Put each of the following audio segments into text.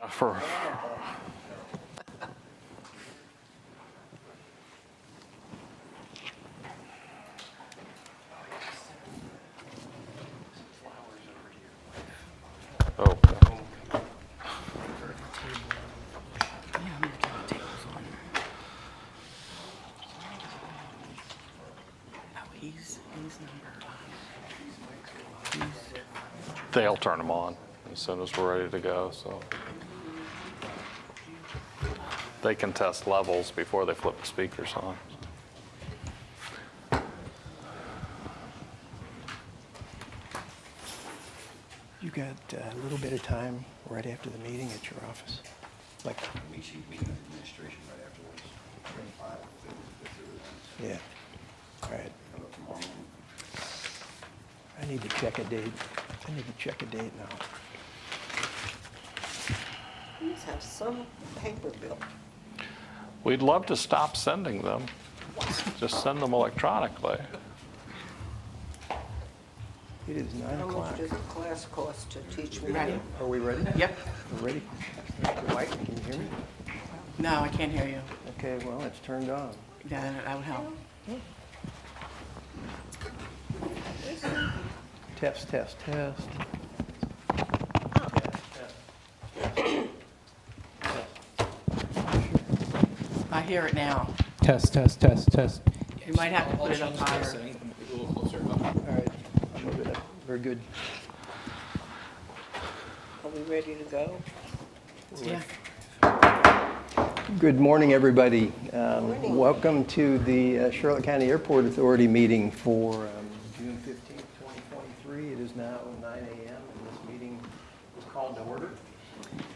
For oh, He's they'll turn them on as soon as we're ready to go. So they can test levels before they flip the speakers on. You got a little bit of time right after the meeting at your office? Like, We should meet with administration right afterwards. 25, 50, yeah, all right. how about tomorrow morning? I need to check a date. I need to check a date now. Please have some paper bill. We'd love to stop sending them. Just send them electronically. It is 9 How o'clock. much does a class cost to teach me? Ready? Are we ready? Yep. We're ready? Mike, can you hear me? No, I can't hear you. Okay, well, it's turned on. Yeah, that would help. Test, test, test. I hear it now. Test, test, test, test. You might have to put it up higher. A little closer. All right, I'll move it up. Very good. Are we ready to go? Yeah. Good morning, everybody. Welcome to the Charlotte County Airport Authority meeting for June 15th, 2023. It is now 9 a.m. and this meeting is called to order.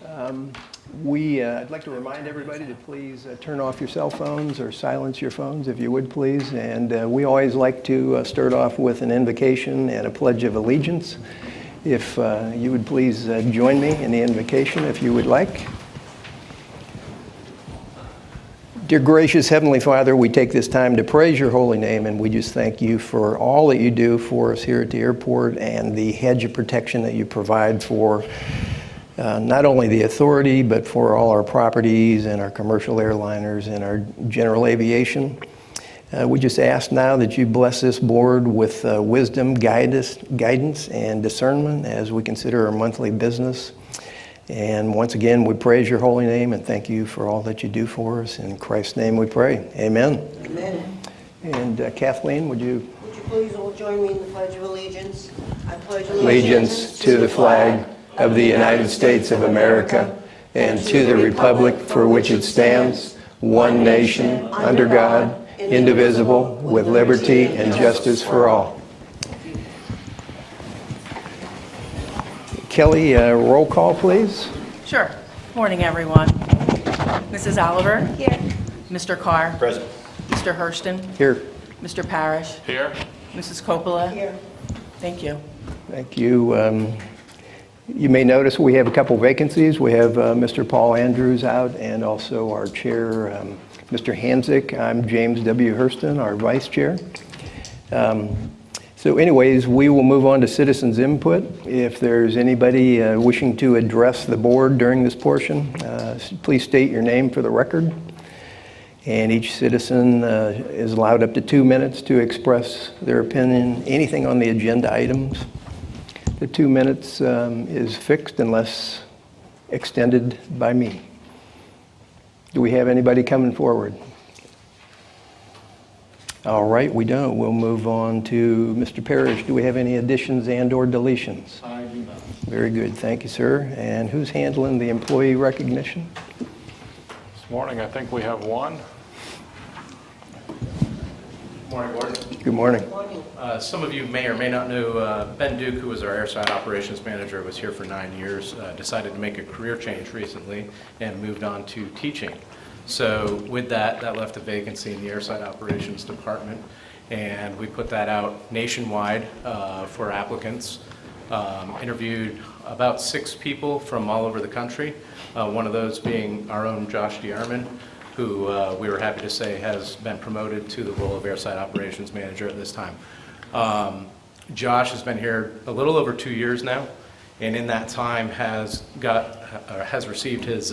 I'd like to remind everybody to please turn off your cell phones or silence your phones if you would please. And we always like to start off with an invocation and a pledge of allegiance. If you would please join me in the invocation if you would like. Dear gracious Heavenly Father, we take this time to praise your holy name, and we just thank you for all that you do for us here at the airport and the hedge of protection that you provide for not only the authority, but for all our properties and our commercial airliners and our general aviation. We just ask now that you bless this board with wisdom, guidance, and discernment as we consider our monthly business. And once again, we praise your holy name and thank you for all that you do for us. In Christ's name we pray. Amen. Amen. And Kathleen, would you? Would you please all join me in the Pledge of Allegiance? I pledge Allegiance to the flag of the United States of America and to the republic for which it stands, one nation, under God, indivisible, with liberty and justice for all. Kelly, roll call, please. Sure. Morning, everyone. Mrs. Oliver? Here. Mr. Carr? Present. Mr. Hurston? Here. Mr. Parrish? Here? Mrs. Coppola? Here. Thank you. Thank you. You may notice we have a couple vacancies. We have Mr. Paul Andrews out and also our chair, Mr. Hanzik. I'm James W. Hurston, our vice chair. So anyways, we will move on to citizens' input. If there's anybody wishing to address the board during this portion, please state your name for the record. And each citizen is allowed up to 2 minutes to express their opinion, anything on the agenda items. The 2 minutes is fixed unless extended by me. Do we have anybody coming forward? All right, we don't. We'll move on to Mr. Parrish. Do we have any additions and or deletions? I do not. Very good. Thank you, sir. And who's handling the employee recognition? This morning, I think we have one. Morning, Board. Good morning. Some of you may or may not know Ben Duke, who was our airside operations manager, was here for 9 years, decided to make a career change recently and moved on to teaching. So with that left a vacancy in the airside operations department, and we put that out nationwide for applicants. Interviewed about 6 people from all over the country, one of those being our own Josh DeArmond, who we were happy to say has been promoted to the role of airside operations manager at this time. Josh has been here a little over 2 years now, and in that time has received his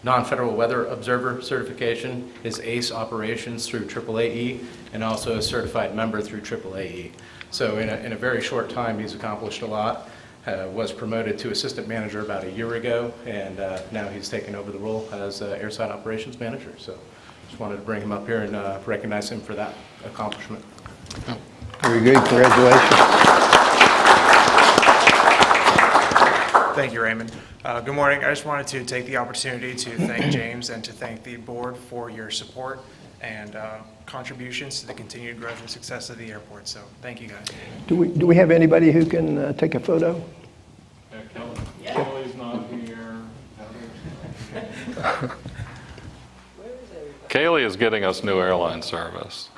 non-federal weather observer certification, his ACE operations through AAAE, and also a certified member through AAAE. So in a very short time, he's accomplished a lot. Was promoted to assistant manager about a year ago, and now he's taken over the role as airside operations manager. So just wanted to bring him up here and recognize him for that accomplishment. Very good, congratulations. Thank you, Raymond. Good morning. I just wanted to take the opportunity to thank James and to thank the board for your support and contributions to the continued growth and success of the airport. So thank you, guys. Do we have anybody who can take a photo? Kelly's not here. Kaylee is getting us new airline service.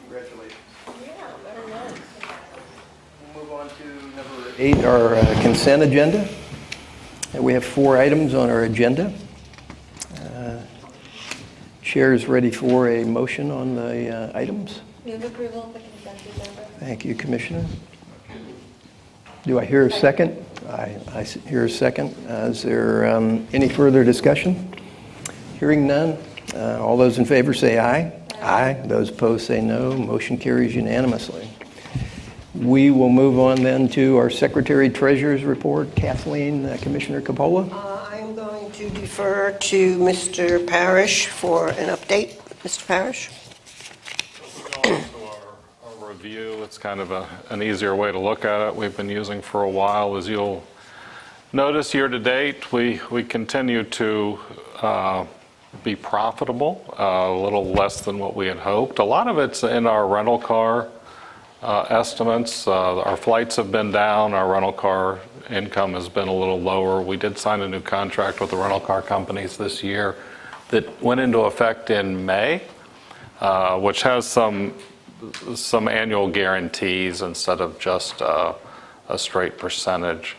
Congratulations. We'll move on to number 8, our consent agenda. We have 4 items on our agenda. Chair is ready for a motion on the items. Move approval of the consent agenda. Thank you, Commissioner. Do I hear a second? I hear a second. Is there any further discussion? Hearing none. All those in favor say aye. Aye. Those opposed say no. Motion carries unanimously. We will move on then to our Secretary Treasurer's report. Kathleen, Commissioner Coppola. I'm going to defer to Mr. Parrish for an update. Mr. Parrish? Our review, it's kind of an easier way to look at it. We've been using for a while. As you'll notice year to date, we continue to be profitable, a little less than what we had hoped. A lot of it's in our rental car estimates. Our flights have been down. Our rental car income has been a little lower. We did sign a new contract with the rental car companies this year that went into effect in May, which has some annual guarantees instead of just a straight percentage.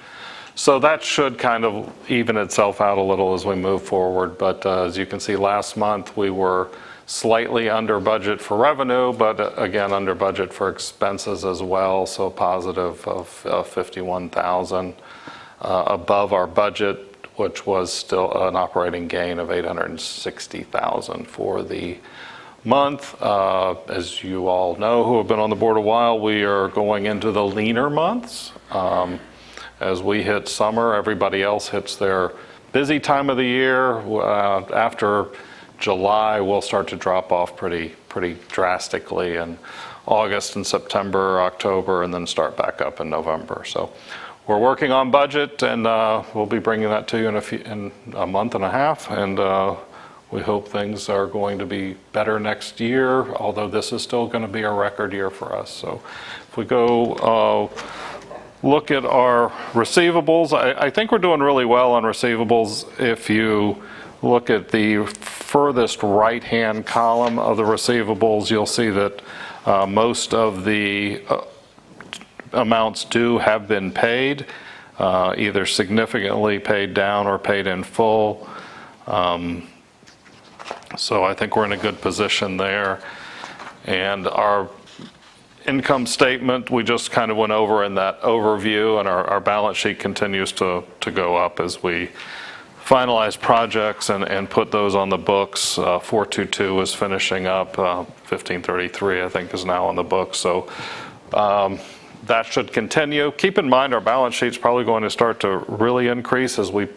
So that should kind of even itself out a little as we move forward. But as you can see, last month we were slightly under budget for revenue, but again under budget for expenses as well. So positive of 51,000 above our budget, which was still an operating gain of 860,000 for the month. As you all know who have been on the board a while, we are going into the leaner months. As we hit summer, everybody else hits their busy time of the year. After July, we'll start to drop off pretty drastically in August and September, October, and then start back up in November. So we're working on budget, and we'll be bringing that to you in a month and a half. And we hope things are going to be better next year, although this is still going to be a record year for us. So if we go look at our receivables, I think we're doing really well on receivables. If you look at the furthest right-hand column of the receivables, you'll see that most of the amounts due have been paid, either significantly paid down or paid in full. So I think we're in a good position there. And our income statement, we just kind of went over in that overview, and our balance sheet continues to go up as we finalize projects and put those on the books. 422 is finishing up. 1533, I think, is now on the books. So that should continue. Keep in mind our balance sheet's probably going to start to really increase as we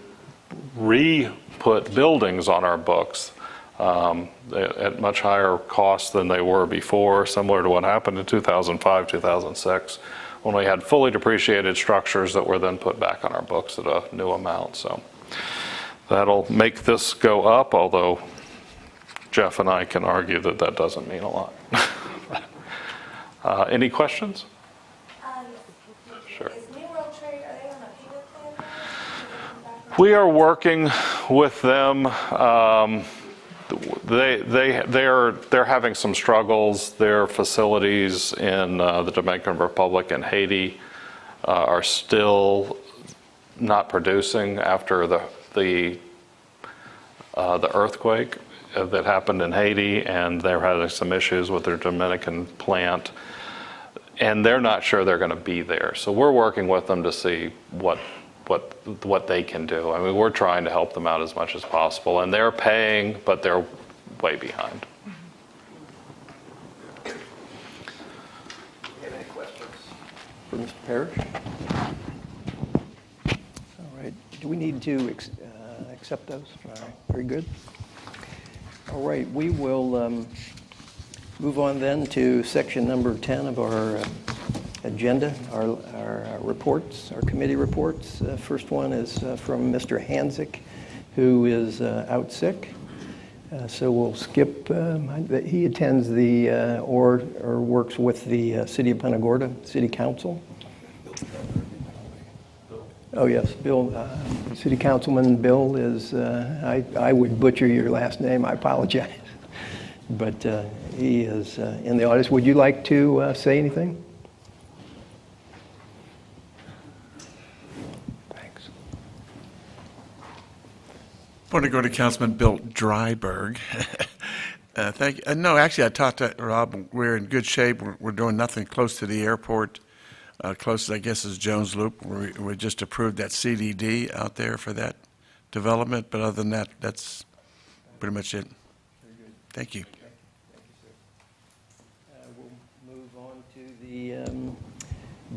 re-put buildings on our books at much higher costs than they were before, similar to what happened in 2005, 2006, when we had fully depreciated structures that were then put back on our books at a new amount. So that'll make this go up, although Jeff and I can argue that that doesn't mean a lot. Any questions? Sure. Is New World Trade, are they on a pivot plan? We are working with them. They're having some struggles. Their facilities in the Dominican Republic and Haiti are still not producing after the earthquake, that happened in Haiti, and they're having some issues with their Dominican plant, and they're not sure they're going to be there. So we're working with them to see what they can do. I mean, we're trying to help them out as much as possible, and they're paying, but they're way behind. Any questions for Mr. Parrish? All right. Do we need to accept those? All right. Very good. All right. We will move on then to section number 10 of our agenda, our reports, our committee reports. First one is from Mr. Hanzik, who is out sick. So we'll skip, he attends the, or works with the City of Punta Gorda City Council. Oh, yes, Bill, City Councilman Bill is, I would butcher your last name, I apologize. But he is in the audience. Would you like to say anything? Thanks. I want to go to Councilman Bill Dryberg. Thank you. No, actually, I talked to Rob. We're in good shape. We're doing nothing close to the airport. Closest, I guess, is Jones Loop. We just approved that CDD out there for that development. But other than that, that's pretty much it. Thank you. We'll move on to the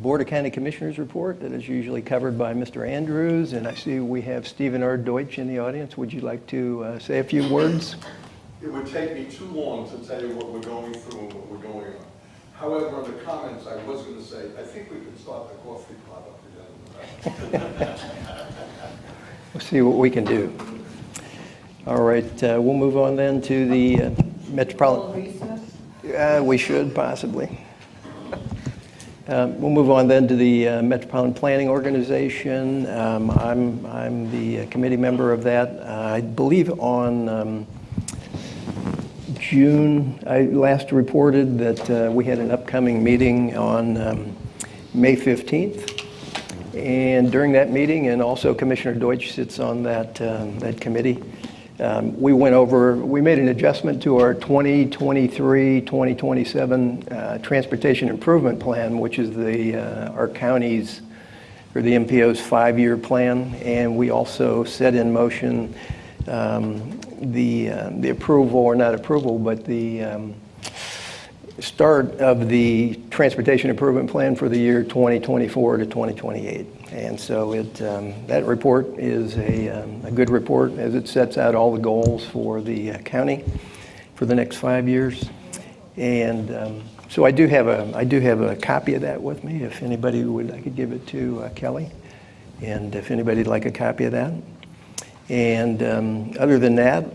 Board of County Commissioners report that is usually covered by Mr. Andrews. And I see we have Stephen R. Deutsch in the audience. Would you like to say a few words? It would take me too long to tell you what we're going through and what we're going on. However, on the comments, I was going to say, I think we could start the coffee pot up again. We'll see what we can do. All right, we'll move on then to the Metropolitan. We should, possibly. We'll move on then to the Metropolitan Planning Organization. I'm the committee member of that. I believe on June, I last reported that we had an upcoming meeting on May 15th. And during that meeting, and also Commissioner Deutsch sits on that committee, we made an adjustment to our 2023-2027 Transportation Improvement Plan, which is our county's, or the MPO's 5-year plan. And we also set in motion the approval, or not approval, but the start of the Transportation Improvement Plan for the year 2024 to 2028. And so that report is a good report as it sets out all the goals for the county for the next 5 years. And so I do have a copy of that with me. If anybody would, I could give it to Kelly. And if anybody'd like a copy of that. And other than that,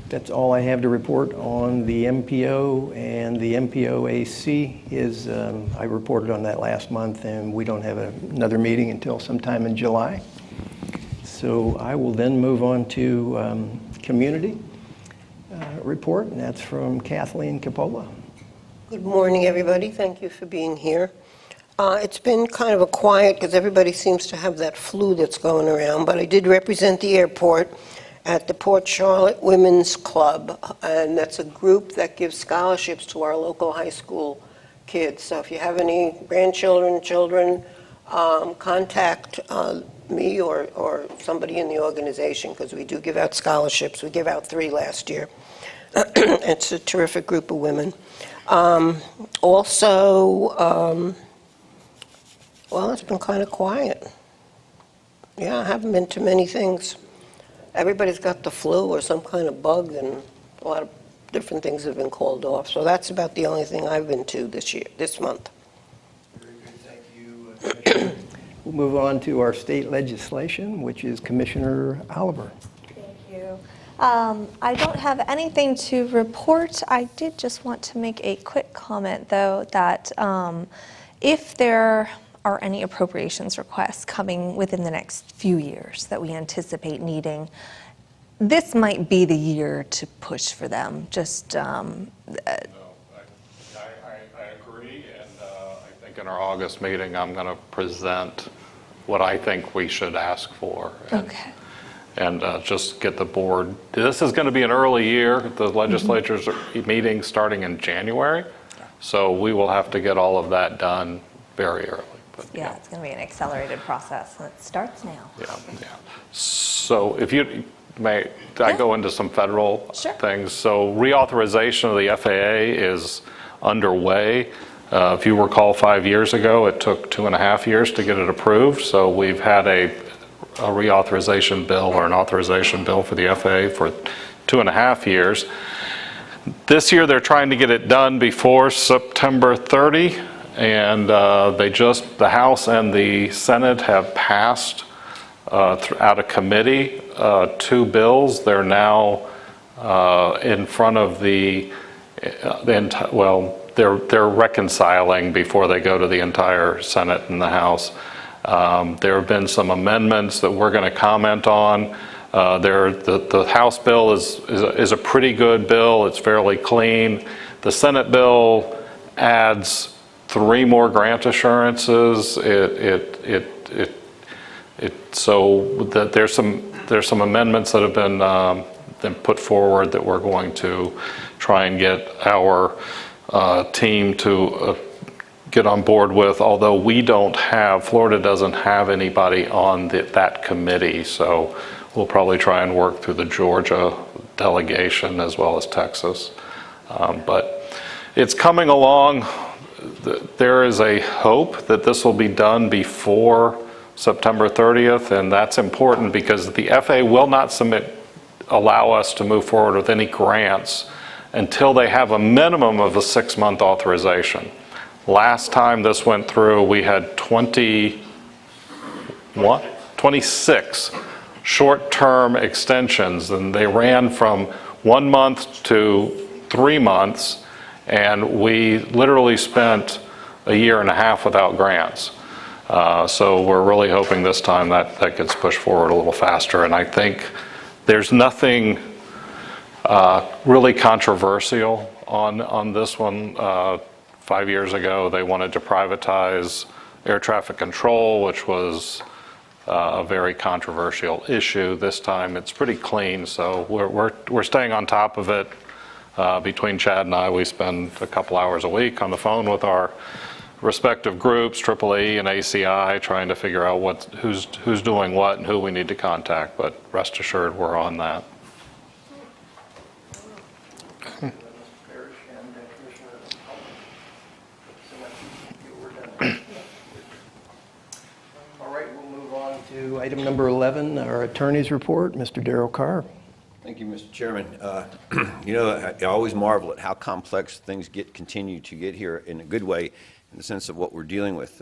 that's all I have to report on the MPO, and the MPOAC is, I reported on that last month, and we don't have another meeting until sometime in July. So I will then move on to community report, and that's from Kathleen Capola. Good morning, everybody. Thank you for being here. It's been kind of a quiet because everybody seems to have that flu that's going around, but I did represent the airport at the Port Charlotte Women's Club, and that's a group that gives scholarships to our local high school kids. So if you have any grandchildren, children, contact me or somebody in the organization, because we do give out scholarships. We gave out 3 last year. It's a terrific group of women. Well, it's been kind of quiet. Yeah, I haven't been to many things. Everybody's got the flu or some kind of bug, and a lot of different things have been called off. So that's about the only thing I've been to this month. Very good, thank you, Commissioner. We'll move on to our state legislation, which is Commissioner Oliver. Thank you. I don't have anything to report. I did just want to make a quick comment, though, that if there are any appropriations requests coming within the next few years that we anticipate needing, this might be the year to push for them. Just No, I agree, and I think in our August meeting, I'm going to present what I think we should ask for. okay. and just get the board. This is going to be an early year. The legislature's meeting starting in January, so we will have to get all of that done very early. But, Yeah, it's going to be an accelerated process, and it starts now. yeah. So if you may, I go into some federal Sure. things. So reauthorization of the FAA is underway. If you recall, 5 years ago, it took 2.5 years to get it approved. So we've had a reauthorization bill or an authorization bill for the FAA for 2.5 years. This year, they're trying to get it done before September 30, and the House and the Senate have passed out of committee 2 bills. They're now in front of they're reconciling before they go to the entire Senate and the House. There have been some amendments that we're going to comment on. The House bill is a pretty good bill. It's fairly clean. The Senate bill adds 3 more grant assurances. So that there's some amendments that have been put forward that we're going to try and get our team to get on board with, although Florida doesn't have anybody on that committee, so we'll probably try and work through the Georgia delegation as well as Texas. But it's coming along. There is a hope that this will be done before September 30th, and that's important because the FAA will not allow us to move forward with any grants until they have a minimum of a 6-month authorization. Last time this went through, we had 26 short-term extensions, and they ran from 1 month to 3 months, and we literally spent a year and a half without grants. So we're really hoping this time that gets pushed forward a little faster, and I think there's nothing really controversial on this one. 5 years ago, they wanted to privatize air traffic control, which was a very controversial issue. This time, it's pretty clean, so we're staying on top of it. Between Chad and I, we spend a couple hours a week on the phone with our respective groups, AAE and ACI, trying to figure out who's doing what and who we need to contact. But rest assured, we're on that. All right, we'll move on to item number 11, our attorney's report. Mr. Darrell Carr. Thank you, Mr. Chairman. I always marvel at how complex things continue to get here in a good way, in the sense of what we're dealing with.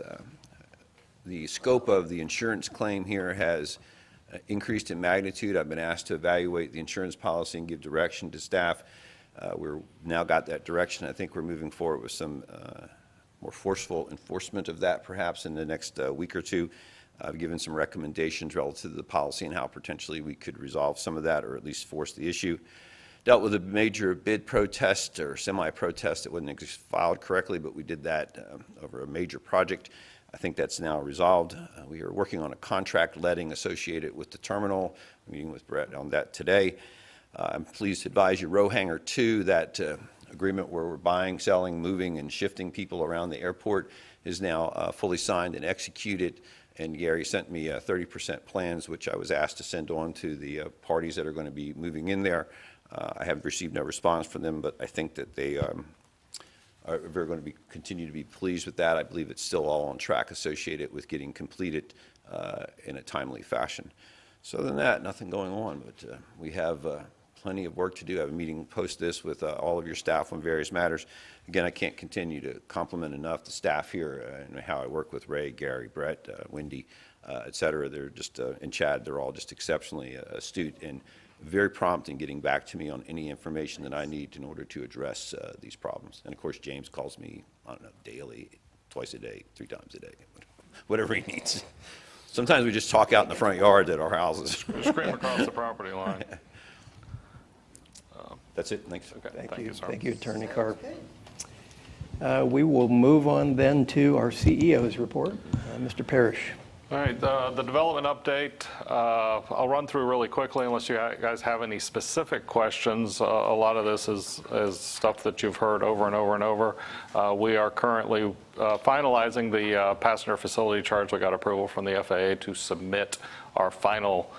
The scope of the insurance claim here has increased in magnitude. I've been asked to evaluate the insurance policy and give direction to staff. We've now got that direction. I think we're moving forward with some more forceful enforcement of that perhaps in the next week or two. I've given some recommendations relative to the policy and how potentially we could resolve some of that or at least force the issue. Dealt with a major bid protest or semi-protest that wasn't filed correctly, but we did that over a major project. I think that's now resolved. We are working on a contract letting associated with the terminal. I'm meeting with Brett on that today. I'm pleased to advise you, row hangar 2, that agreement where we're buying, selling, moving, and shifting people around the airport is now fully signed and executed. And Gary sent me 30% plans, which I was asked to send on to the parties that are going to be moving in there. I have received no response from them, but I think that they are going to continue to be pleased with that. I believe it's still all on track associated with getting completed in a timely fashion. So other than that, nothing going on, but we have plenty of work to do. I have a meeting post this with all of your staff on various matters. Again, I can't continue to compliment enough the staff here and how I work with Ray, Gary, Brett, Wendy, et cetera. They're just, and Chad, they're all just exceptionally astute and very prompt in getting back to me on any information that I need in order to address these problems. And of course, James calls me, I don't know, daily, twice a day, 3 times a day, whatever he needs. Sometimes we just talk out in the front yard at our houses. Scream across the property line. That's it. Thanks. Okay, Thank you. sir. Thank you, Attorney Carr. We will move on then to our CEO's report. Mr. Parrish. All right, the development update, I'll run through really quickly unless you guys have any specific questions. A lot of this is stuff that you've heard over and over and over. We are currently finalizing the passenger facility charge. We got approval from the FAA to submit our final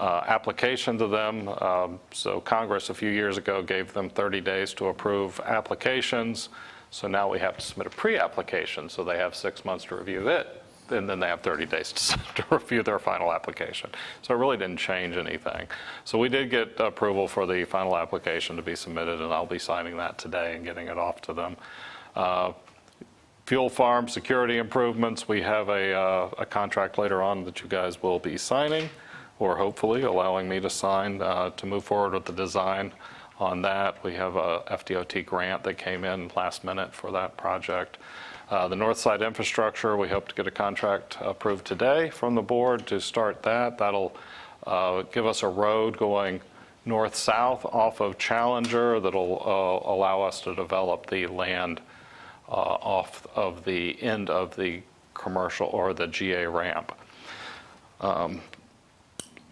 application to them. So Congress a few years ago gave them 30 days to approve applications. So now we have to submit a pre-application, so they have 6 months to review it. And then they have 30 days to review their final application. So it really didn't change anything. So we did get approval for the final application to be submitted, and I'll be signing that today and getting it off to them. Fuel farm security improvements, we have a contract later on that you guys will be signing, or hopefully allowing me to sign to move forward with the design on that. We have a FDOT grant that came in last minute for that project. The north side infrastructure, we hope to get a contract approved today from the board to start that. That'll give us a road going north-south off of Challenger that'll allow us to develop the land off of the end of the commercial or the GA ramp.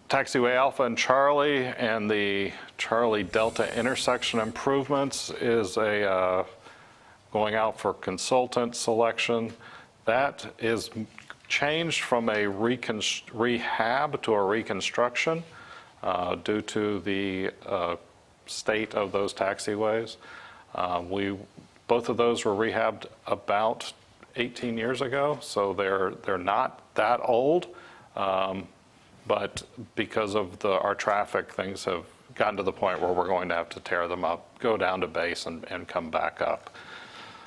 Taxiway Alpha and Charlie and the Charlie Delta intersection improvements is going out for consultant selection. That is changed from a rehab to a reconstruction due to the state of those taxiways. Both of those were rehabbed about 18 years ago, so they're not that old, but because of our traffic, things have gotten to the point where we're going to have to tear them up, go down to base and come back up.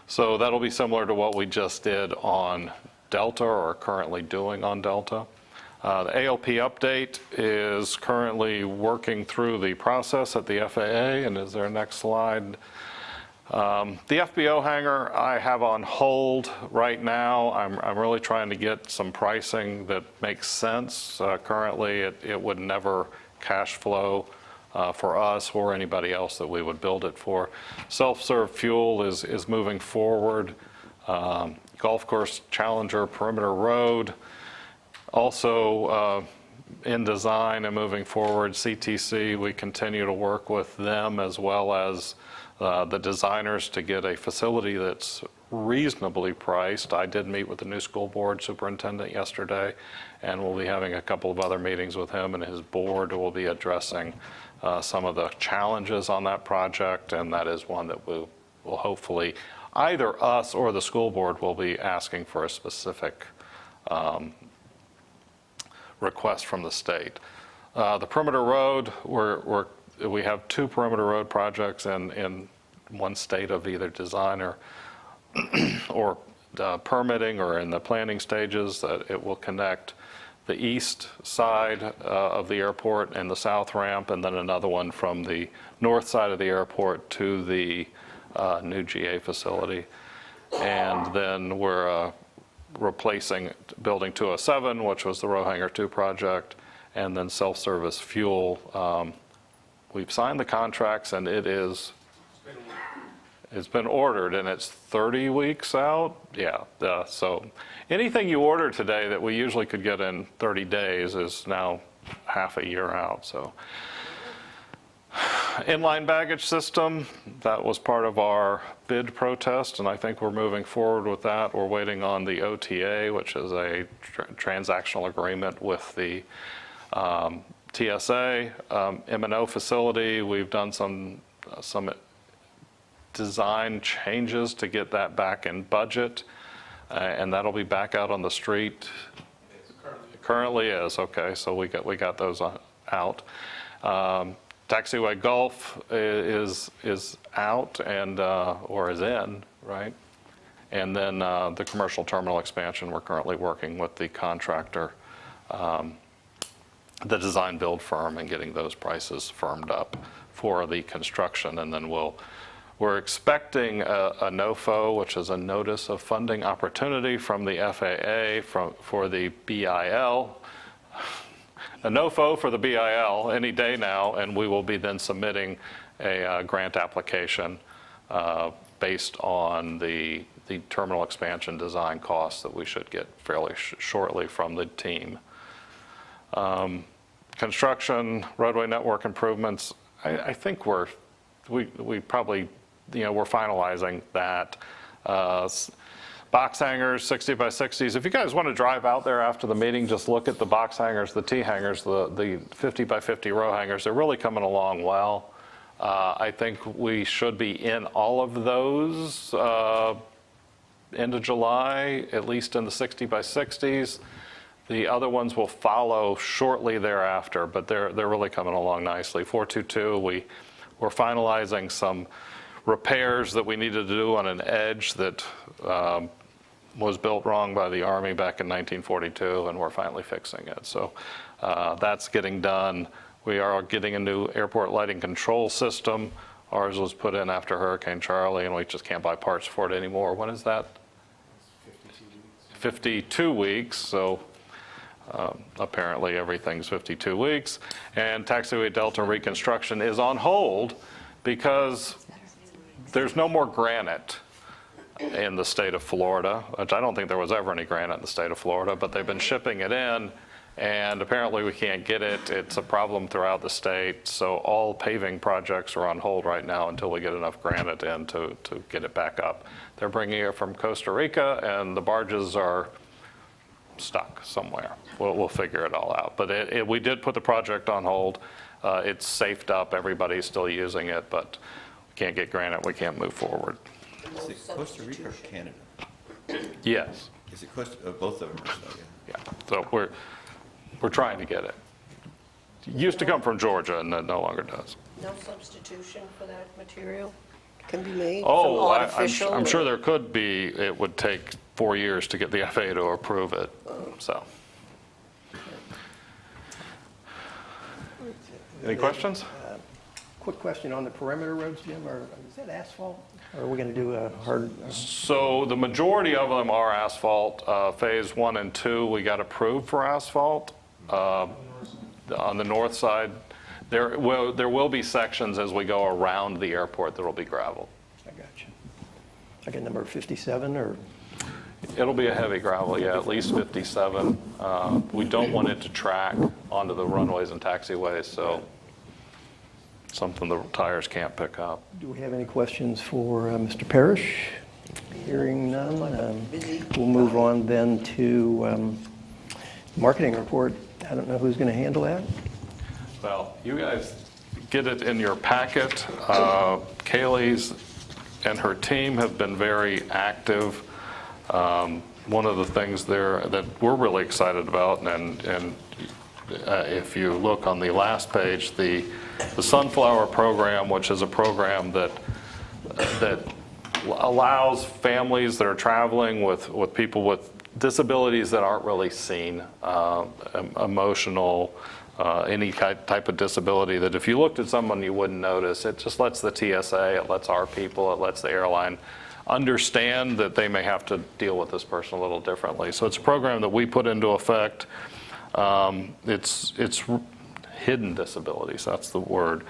So that'll be similar to what we just did on Delta, or are currently doing on Delta. The ALP update is currently working through the process at the FAA, and is there a next slide? The FBO hangar I have on hold right now. I'm really trying to get some pricing that makes sense. Currently, it would never cash flow for us or anybody else that we would build it for. Self-serve fuel is moving forward. Golf course Challenger Perimeter Road, also in design and moving forward. CTC, we continue to work with them as well as the designers to get a facility that's reasonably priced. I did meet with the new school board superintendent yesterday, and we'll be having a couple of other meetings with him and his board. Will be addressing some of the challenges on that project, and that is one that will hopefully either us or the school board will be asking for a specific request from the state. The perimeter road, we have 2 perimeter road projects in one state of either design or permitting or in the planning stages. That it will connect the east side of the airport and the south ramp, and then another one from the north side of the airport to the new GA facility. And then we're replacing Building 207, which was the row hangar 2 project, and then self-service fuel. We've signed the contracts, and it's been ordered, and it's 30 weeks out. Yeah, so anything you order today that we usually could get in 30 days is now half a year out. So inline baggage system, that was part of our bid protest, and I think we're moving forward with that. We're waiting on the OTA, which is a transactional agreement with the TSA. M&O facility, we've done some design changes to get that back in budget, and that'll be back out on the street. It currently is, okay, so we got those out. Taxiway Gulf is out and or is in, right? And then the commercial terminal expansion, we're currently working with the contractor, the design build firm, and getting those prices firmed up for the construction. And then we're expecting a NOFO, which is a Notice of Funding Opportunity from the FAA for the BIL. A NOFO for the BIL any day now, and we will be then submitting a grant application based on the terminal expansion design costs that we should get fairly shortly from the team. Construction, roadway network improvements, I think we probably, we're finalizing that. Box hangers, 60 by 60s. If you guys want to drive out there after the meeting, just look at the box hangers, the T hangers, the 50 by 50 row hangers. They're really coming along well. I think we should be in all of those end of July, at least in the 60 by 60s. The other ones will follow shortly thereafter, but they're really coming along nicely. 422, we're finalizing some repairs that we needed to do on an edge that was built wrong by the Army back in 1942, and we're finally fixing it. So that's getting done. We are getting a new airport lighting control system. Ours was put in after Hurricane Charlie, and we just can't buy parts for it anymore. When is that? 52 weeks, so apparently everything's 52 weeks. And Taxiway Delta reconstruction is on hold because there's no more granite in the state of Florida, which I don't think there was ever any granite in the state of Florida, but they've been shipping it in, and apparently we can't get it. It's a problem throughout the state, so all paving projects are on hold right now until we get enough granite in to get it back up. They're bringing it from Costa Rica, and the barges are stuck somewhere. We'll figure it all out. But we did put the project on hold. It's safed up. Everybody's still using it, but we can't get granite. We can't move forward. Is it Costa Rica or Canada? Yes. Is it both of them? Yeah. So we're trying to get it. It used to come from Georgia, and it no longer does. No substitution for that material can be made? Oh, Some artificial I'm sure or- there could be. It would take 4 years to get the FAA to approve it. So. Any questions? Quick question on the perimeter roads, Jim, is that asphalt? Or are we going to do a hard? So the majority of them are asphalt. Phase 1 and 2, we got approved for asphalt. On the north side, there will be sections as we go around the airport that will be gravel. I got you. Like a number 57 or? It'll be a heavy gravel, yeah, at least 57. We don't want it to track onto the runways and taxiways, so something the tires can't pick up. Do we have any questions for Mr. Parrish? Hearing none, we'll move on then to marketing report. I don't know who's going to handle that. Well, you guys get it in your packet. Kaylee's and her team have been very active. One of the things there that we're really excited about, and if you look on the last page, the Sunflower Program, which is a program that allows families that are traveling with people with disabilities that aren't really seen, emotional, any type of disability, that if you looked at someone you wouldn't notice. It just lets the TSA, it lets our people, it lets the airline understand that they may have to deal with this person a little differently. So it's a program that we put into effect. It's hidden disabilities, that's the word.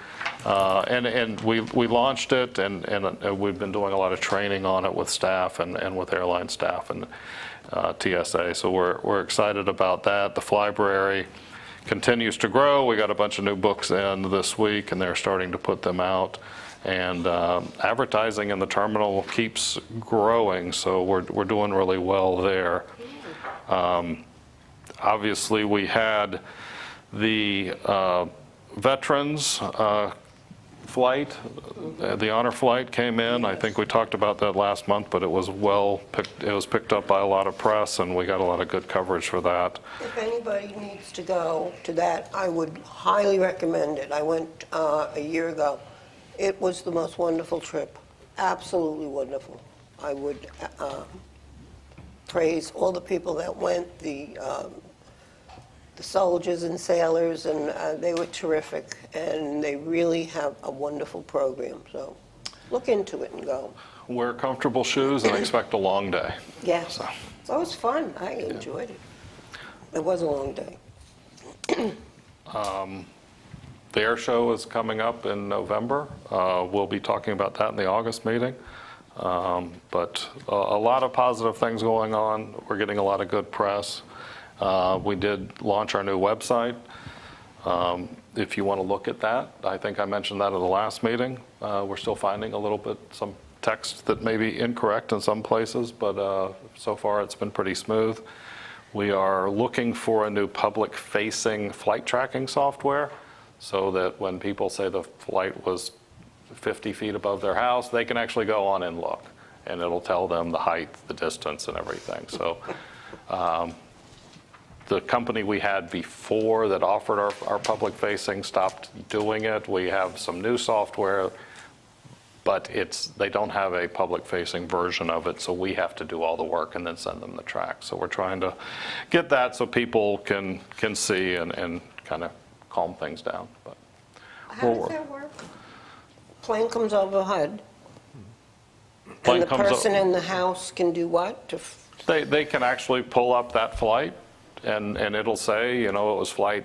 And we launched it, and we've been doing a lot of training on it with staff and with airline staff and TSA. So we're excited about that. The Flybrary continues to grow. We got a bunch of new books in this week, and they're starting to put them out. And advertising in the terminal keeps growing, so we're doing really well there. Obviously, we had the veterans flight, the honor flight came in. I think we talked about that last month, but it was picked up by a lot of press, and we got a lot of good coverage for that. If anybody needs to go to that, I would highly recommend it. I went a year ago. It was the most wonderful trip, absolutely wonderful. I would praise all the people that went, the soldiers and sailors, and they were terrific, and they really have a wonderful program. So look into it and go. Wear comfortable shoes and expect a long day. Yeah, So. it was fun. I enjoyed it. It was a long day. The air show is coming up in November. We'll be talking about that in the August meeting. But a lot of positive things going on. We're getting a lot of good press. We did launch our new website. If you want to look at that, I think I mentioned that at the last meeting. We're still finding a little bit, some text that may be incorrect in some places, but so far it's been pretty smooth. We are looking for a new public-facing flight tracking software so that when people say the flight was 50 feet above their house, they can actually go on and look, and it'll tell them the height, the distance, and everything. So the company we had before that offered our public-facing stopped doing it. We have some new software, but they don't have a public-facing version of it, so we have to do all the work and then send them the track. So we're trying to get that so people can see and kind of calm things down. But How does that work? Plane comes overhead, Plane and the comes person in the house can do what? They can actually pull up that flight, and it'll say, you know, it was flight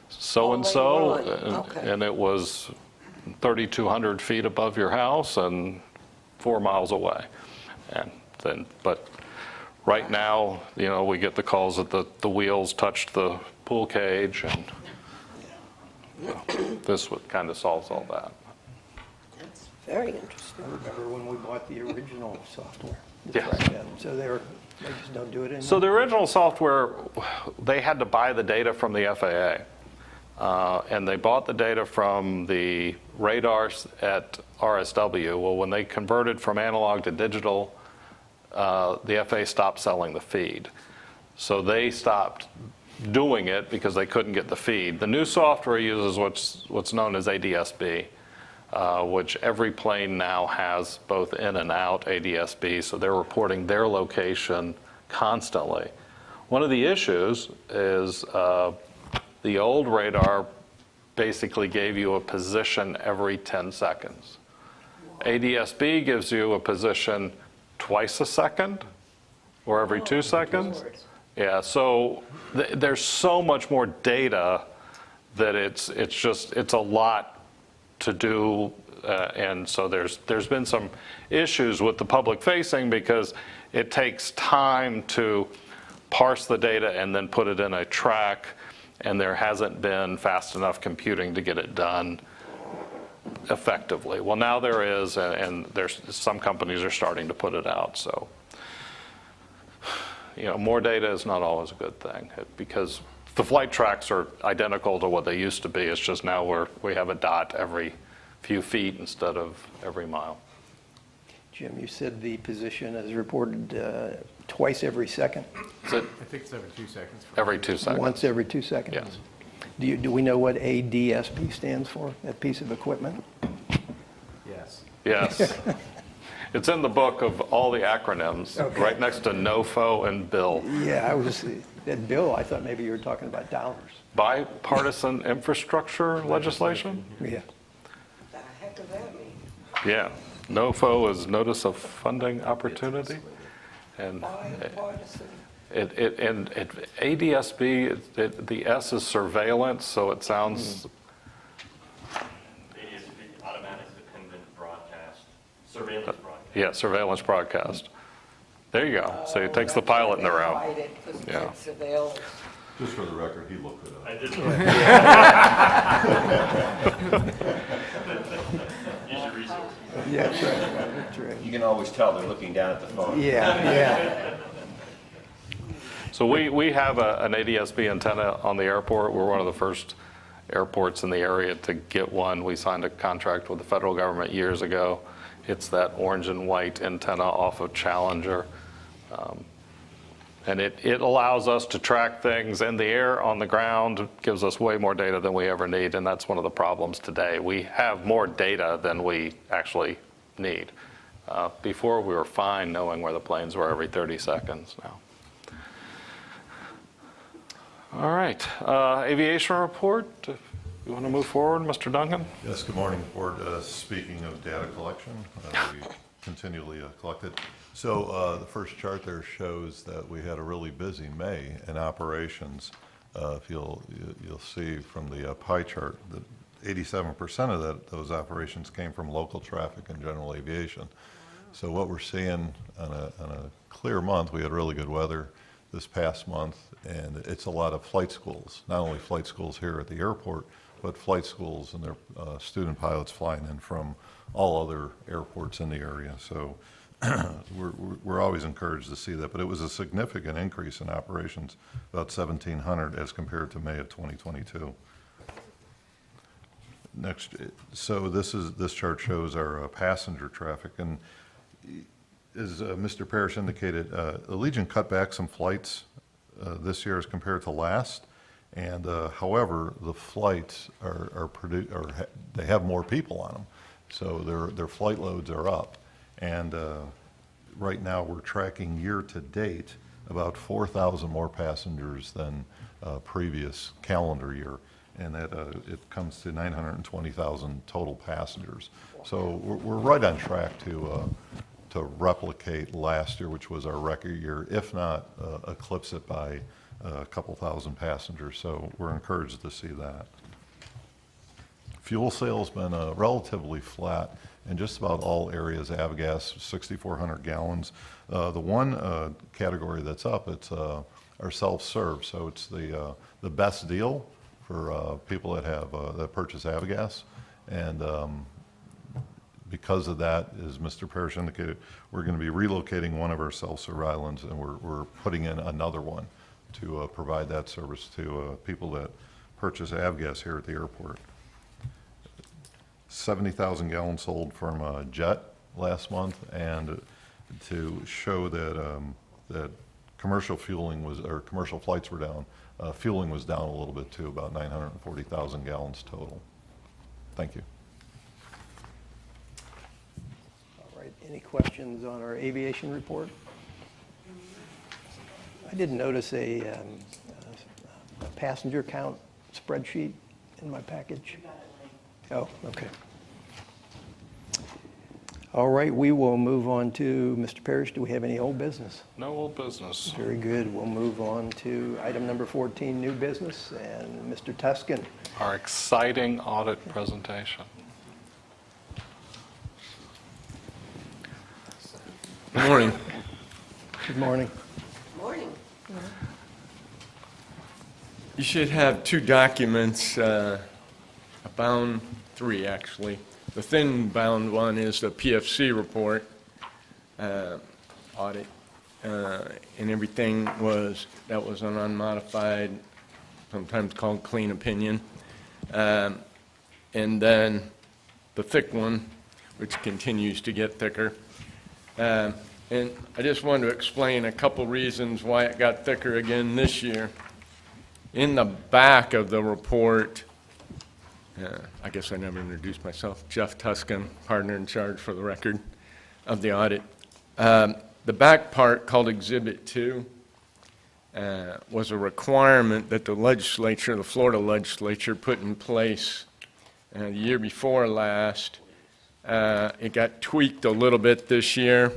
so-and-so, later on. Okay. and it was 3,200 feet above your house and 4 miles away. And then, but right now, you know, we get the calls that the wheels touched the pool cage, and you know, this kind of solves all that. That's very interesting. I remember when we bought the original software. Yes. So they just don't do it anymore? So the original software, they had to buy the data from the FAA. And they bought the data from the radars at RSW. Well, when they converted from analog to digital, the FAA stopped selling the feed. So they stopped doing it because they couldn't get the feed. The new software uses what's known as ADS-B, which every plane now has both in and out ADS-B, so they're reporting their location constantly. One of the issues is the old radar basically gave you a position every 10 seconds. ADS-B gives you a position twice a second or every 2 seconds. Yeah, so there's so much more data that it's a lot to do, and so there's been some issues with the public facing because it takes time to parse the data and then put it in a track, and there hasn't been fast enough computing to get it done effectively. Well, now there is, and there's some companies are starting to put it out. So, you know, more data is not always a good thing because the flight tracks are identical to what they used to be. It's just now we have a dot every few feet instead of every mile. Jim, you said the position is reported twice every second? Is it I think it's every 2 seconds. every 2 seconds? Once every 2 seconds? Yes. Do we know what ADS-B stands for, that piece of equipment? Yes. Yes. It's in the book of all the acronyms, Okay. right next to NOFO and BIL. Yeah, that bill, I thought maybe you were talking about dollars. Bipartisan infrastructure legislation? Yeah. What the heck does that mean? Yeah. NOFO is Notice of Funding Opportunity. And Bipartisan. ADS-B, the S is surveillance, so it sounds, Automatic dependent broadcast, surveillance broadcast. yeah, surveillance broadcast. There you go. So it takes the pilot in the room. Yeah. Surveillance. Just for the record, he looked it up. I did. Use your resources. Yeah, that's right. That's right. You can always tell they're looking down at the phone. Yeah. So we have an ADS-B antenna on the airport. We're one of the first airports in the area to get one. We signed a contract with the federal government years ago. It's that orange and white antenna off of Challenger. And it allows us to track things in the air, on the ground. It gives us way more data than we ever need, and that's one of the problems today. We have more data than we actually need. Before, we were fine knowing where the planes were every 30 seconds now. All right, aviation report. You want to move forward, Mr. Duncan? Yes, good morning, Board. Speaking of data collection, we continually collect it. So the first chart there shows that we had a really busy May in operations. If you'll see from the pie chart that 87% of those operations came from local traffic and general aviation. So what we're seeing on a clear month, we had really good weather this past month, and it's a lot of flight schools, not only flight schools here at the airport, but flight schools and their student pilots flying in from all other airports in the area. So we're always encouraged to see that, but it was a significant increase in operations, about 1,700 as compared to May of 2022. Next, so this chart shows our passenger traffic, and as Mr. Parrish indicated, Allegiant cut back some flights this year as compared to last, and however, the flights they have more people on them, so their flight loads are up, and right now we're tracking year to date about 4,000 more passengers than previous calendar year, and that it comes to 920,000 total passengers. So we're right on track to replicate last year, which was our record year, if not eclipse it by a couple thousand passengers. So we're encouraged to see that. Fuel sales been relatively flat in just about all areas. Avgas, 6,400 gallons. The one category that's up, it's our self-serve. So it's the best deal for people that have that purchase Avgas, and because of that, as Mr. Parrish indicated, we're going to be relocating one of our self-serve islands, and we're putting in another one to provide that service to people that purchase Avgas here at the airport. 70,000 gallons sold from Jet last month, and to show that that commercial flights were down, fueling was down a little bit too, about 940,000 gallons total. Thank you. All right, any questions on our aviation report? I did notice a passenger count spreadsheet in my package. Oh, okay. All right, we will move on to Mr. Parrish. Do we have any old business? No old business. Very good. We'll move on to item number 14, new business, and Mr. Tuscan. Our exciting audit presentation. Good morning. Good morning. Morning. You should have two documents, bound three actually. The thin bound one is the PFC report, audit, and everything that was an unmodified, sometimes called clean opinion. And then the thick one, which continues to get thicker. And I just wanted to explain a couple reasons why it got thicker again this year. In the back of the report, I guess I never introduced myself, Jeff Tuscan, partner in charge for the record of the audit. The back part, called Exhibit 2, was a requirement that the legislature, the Florida legislature, put in place the year before last. It got tweaked a little bit this year,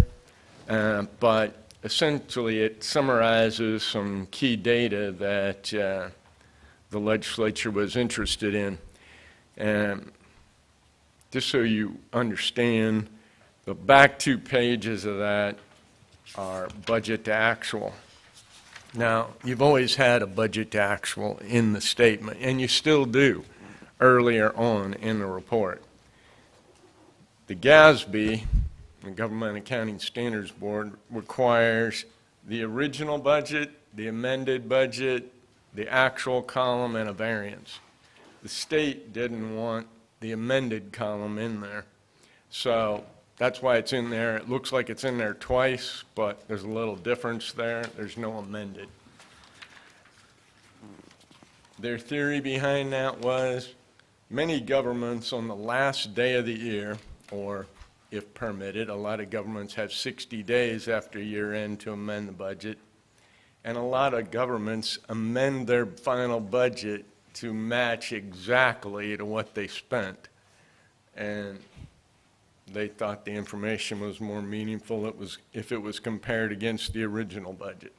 but essentially it summarizes some key data that the legislature was interested in. And just so you understand, the back 2 pages of that are budget to actual. Now, you've always had a budget to actual in the statement, and you still do earlier on in the report. The GASB, the Government Accounting Standards Board, requires the original budget, the amended budget, the actual column, and a variance. The state didn't want the amended column in there. So that's why it's in there. It looks like it's in there twice, but there's a little difference there. There's no amended. Their theory behind that was many governments on the last day of the year, or if permitted, a lot of governments have 60 days after year end to amend the budget. And a lot of governments amend their final budget to match exactly to what they spent. And they thought the information was more meaningful if it was compared against the original budget.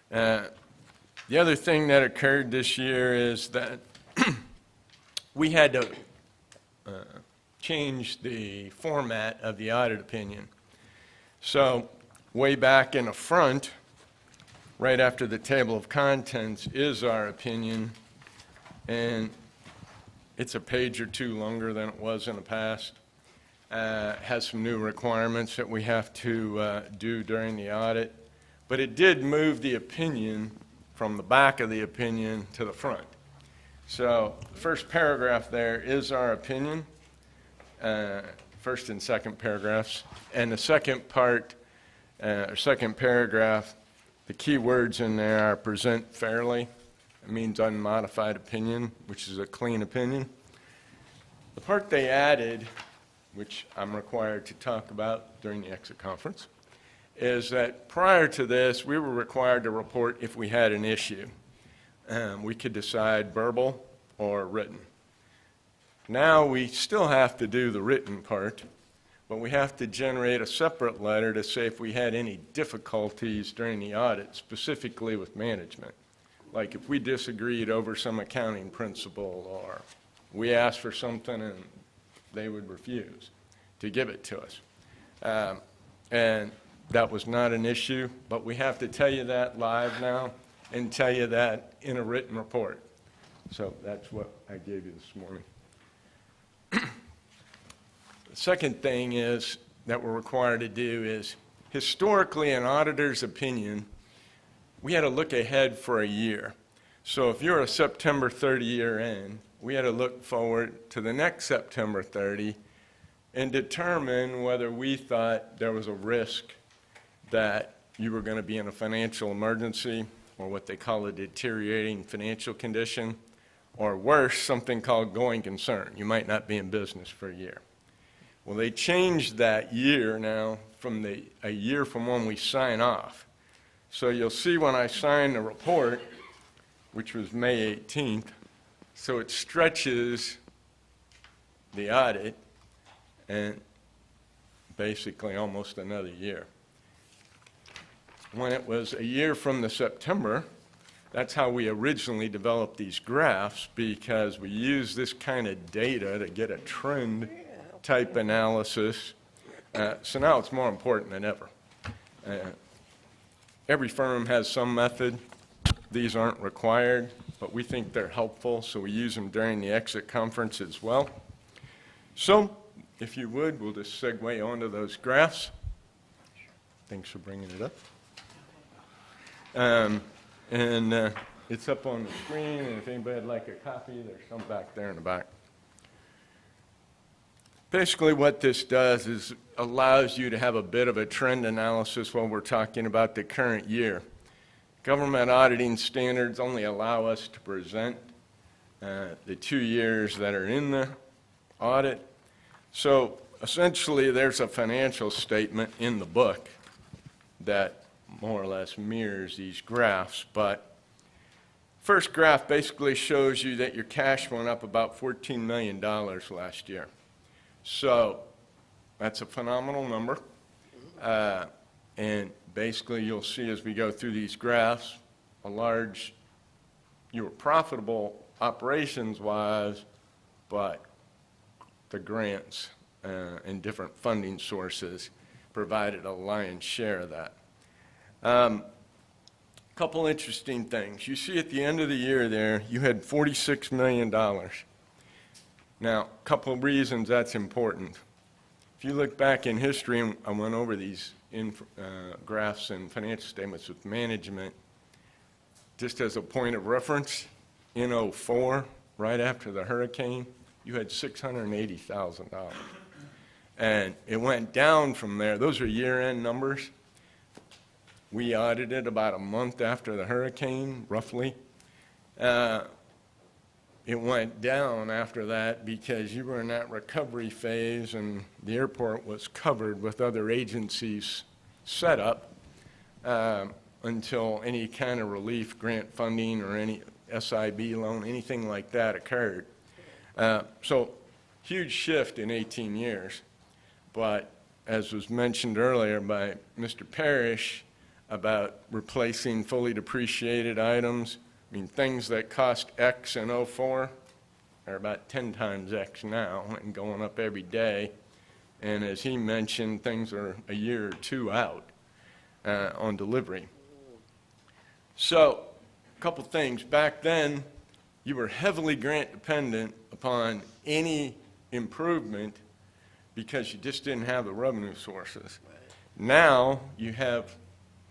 The other thing that occurred this year is that we had to changed the format of the audit opinion. So way back in the front, right after the table of contents, is our opinion, and it's a page or two longer than it was in the past. Has some new requirements that we have to do during the audit, but it did move the opinion from the back of the opinion to the front. So the first paragraph there is our opinion, first and second paragraphs, and the second part, or second paragraph, the key words in there are present fairly. It means unmodified opinion, which is a clean opinion. The part they added, which I'm required to talk about during the exit conference, is that prior to this, we were required to report if we had an issue. We could decide verbal or written. Now we still have to do the written part, but we have to generate a separate letter to say if we had any difficulties during the audit, specifically with management. Like if we disagreed over some accounting principle, or we asked for something and they would refuse to give it to us. And that was not an issue, but we have to tell you that live now and tell you that in a written report. So that's what I gave you this morning. The second thing is that we're required to do is, historically, an auditor's opinion, we had to look ahead for a year. So if you're a September 30 year end, we had to look forward to the next September 30 and determine whether we thought there was a risk that you were going to be in a financial emergency, or what they call a deteriorating financial condition, or worse, something called going concern. You might not be in business for a year. Well, they changed that year now from a year from when we sign off. So you'll see when I signed the report, which was May 18th, so it stretches the audit and basically almost another year. When it was a year from the September, that's how we originally developed these graphs, because we use this kind of data to get a trend type analysis. So now it's more important than ever. Every firm has some method. These aren't required, but we think they're helpful, so we use them during the exit conference as well. So if you would, we'll just segue onto those graphs. Thanks for bringing it up. It's up on the screen, and if anybody would like a copy, there's some back there in the back. Basically what this does is allows you to have a bit of a trend analysis while we're talking about the current year. Government auditing standards only allow us to present the 2 years that are in the audit. So essentially there's a financial statement in the book that more or less mirrors these graphs, but first graph basically shows you that your cash went up about $14 million last year. So that's a phenomenal number. And basically you'll see as we go through these graphs, you were profitable operations-wise, but the grants and different funding sources provided a lion's share of that. Couple interesting things. You see at the end of the year there, you had $46 million. Now, a couple of reasons that's important. If you look back in history, and I went over these graphs and financial statements with management, just as a point of reference, in 2004, right after the hurricane, you had $680,000. And it went down from there. Those are year-end numbers. We audited about a month after the hurricane, roughly. It went down after that because you were in that recovery phase and the airport was covered with other agencies set up until any kind of relief grant funding or any SIB loan, anything like that occurred. So huge shift in 18 years. But as was mentioned earlier by Mr. Parrish about replacing fully depreciated items, I mean, things that cost X in 2004 are about 10 times X now and going up every day. And as he mentioned, things are a year or two out on delivery. So, a couple things. Back then, you were heavily grant dependent upon any improvement because you just didn't have the revenue sources. Now, you have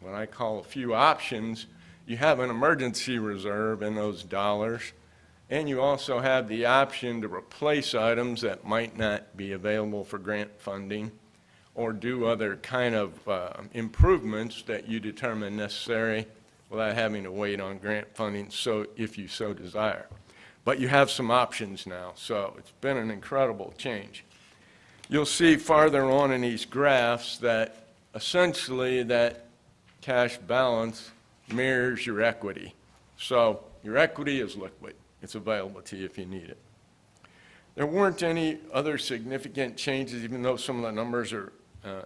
what I call a few options. You have an emergency reserve in those dollars, and you also have the option to replace items that might not be available for grant funding or do other kind of improvements that you determine necessary without having to wait on grant funding, so if you so desire. But you have some options now, so it's been an incredible change. You'll see farther on in these graphs that essentially that cash balance mirrors your equity. So your equity is liquid. It's available to you if you need it. There weren't any other significant changes, even though some of the numbers are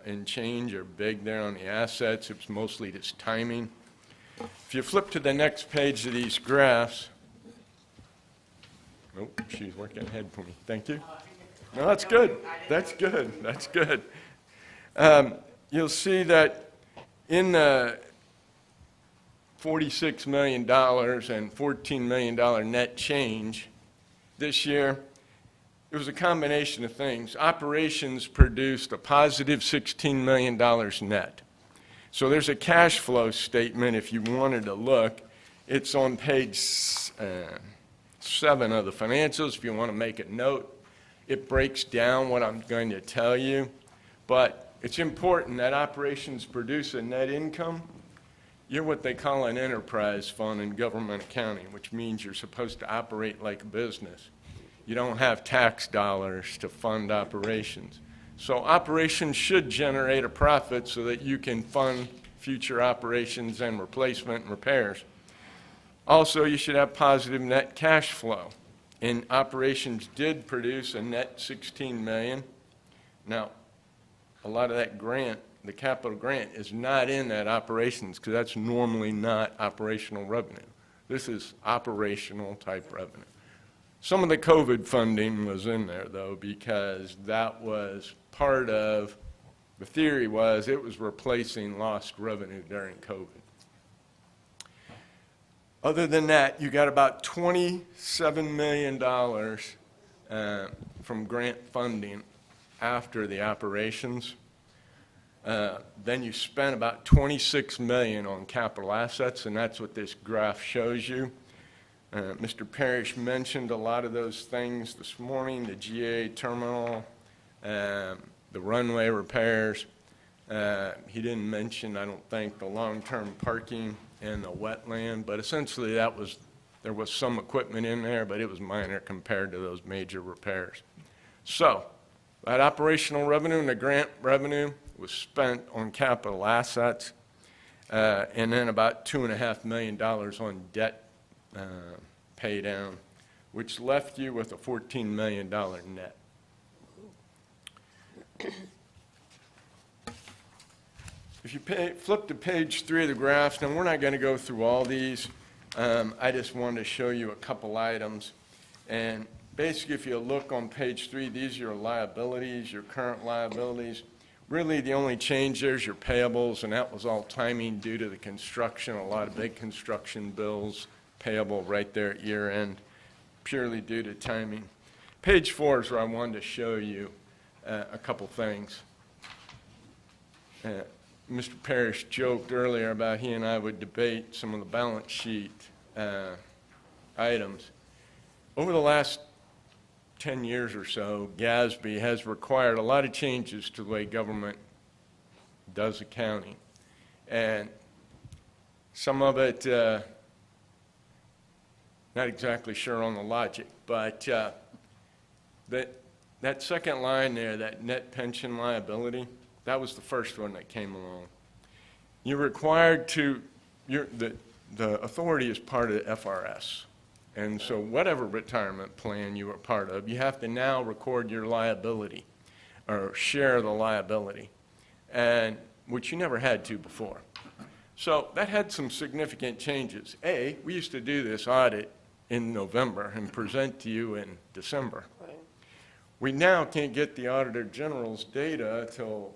in change are big there on the assets. It's mostly just timing. If you flip to the next page of these graphs, oh, she's working ahead for me. Thank you. No, that's good. That's good. That's good. You'll see that in the $46 million and $14 million net change this year, it was a combination of things. Operations produced a positive $16 million net. So there's a cash flow statement if you wanted to look. It's on page 7 of the financials if you want to make a note. It breaks down what I'm going to tell you, but it's important that operations produce a net income. You're what they call an enterprise fund in government accounting, which means you're supposed to operate like a business. You don't have tax dollars to fund operations. So operations should generate a profit so that you can fund future operations and replacement and repairs. Also, you should have positive net cash flow. And operations did produce a net $16 million. Now, a lot of that grant, the capital grant, is not in that operations because that's normally not operational revenue. This is operational type revenue. Some of the COVID funding was in there, though, because that was part of, the theory was it was replacing lost revenue during COVID. Other than that, you got about $27 million from grant funding after the operations. Then you spent about $26 million on capital assets, and that's what this graph shows you. Mr. Parrish mentioned a lot of those things this morning, the GA terminal, the runway repairs. He didn't mention, I don't think, the long-term parking and the wetland, but essentially there was some equipment in there, but it was minor compared to those major repairs. So that operational revenue and the grant revenue was spent on capital assets, and then about $2.5 million on debt pay down, which left you with a $14 million net. If you flip to page 3 of the graphs, now we're not going to go through all these. I just wanted to show you a couple items. And basically, if you look on page 3, these are your liabilities, your current liabilities. Really, the only change there is your payables, and that was all timing due to the construction, a lot of big construction bills payable right there at year end, purely due to timing. Page 4 is where I wanted to show you a couple things. Mr. Parrish joked earlier about he and I would debate some of the balance sheet items. Over the last 10 years or so, GASB has required a lot of changes to the way government does accounting. And some of it, not exactly sure on the logic, but that second line there, that net pension liability, that was the first one that came along. You're required to, the authority is part of the FRS. And so whatever retirement plan you are part of, you have to now record your liability or share the liability, and which you never had to before. So that had some significant changes. We used to do this audit in November and present to you in December. We now can't get the Auditor General's data till,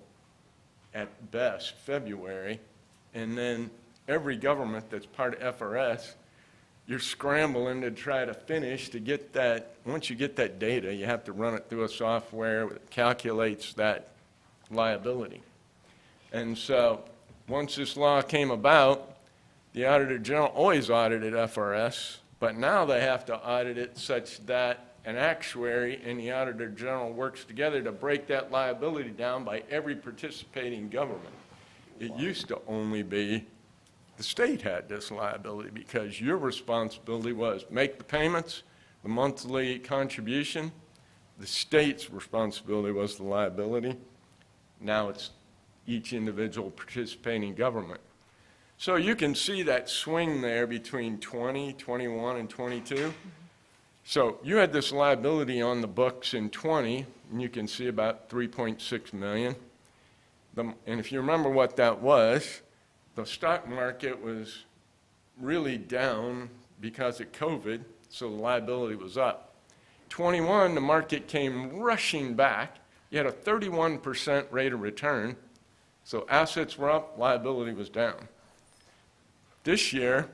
at best, February, and then every government that's part of FRS, you're scrambling to try to finish to get that. Once you get that data, you have to run it through a software that calculates that liability. And so once this law came about, the Auditor General always audited FRS, but now they have to audit it such that an actuary and the Auditor General works together to break that liability down by every participating government. It used to only be the state had this liability because your responsibility was make the payments, the monthly contribution. The state's responsibility was the liability. Now it's each individual participating government. So you can see that swing there between 20, 21, and 22. So you had this liability on the books in 20, and you can see about 3.6 million. And if you remember what that was, the stock market was really down because of COVID, so the liability was up. 21, the market came rushing back. You had a 31% rate of return, so assets were up, liability was down. This year,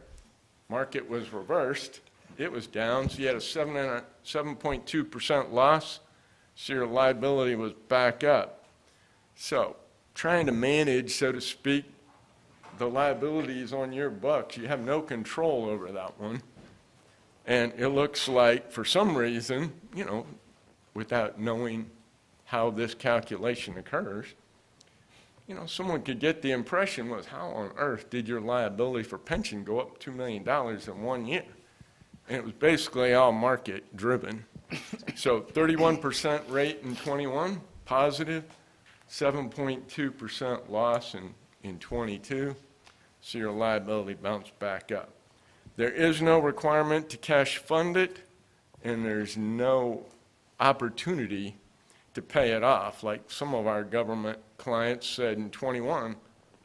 market was reversed. It was down, so you had a 7.2% loss, so your liability was back up. So trying to manage, so to speak, the liabilities on your books, you have no control over that one. And it looks like, for some reason, you know, without knowing how this calculation occurs, you know, someone could get the impression was, how on earth did your liability for pension go up $2 million in 1 year? And it was basically all market driven. So 31% rate in 21, positive, 7.2% loss in 22, so your liability bounced back up. There is no requirement to cash fund it, and there's no opportunity to pay it off. Like some of our government clients said in 21,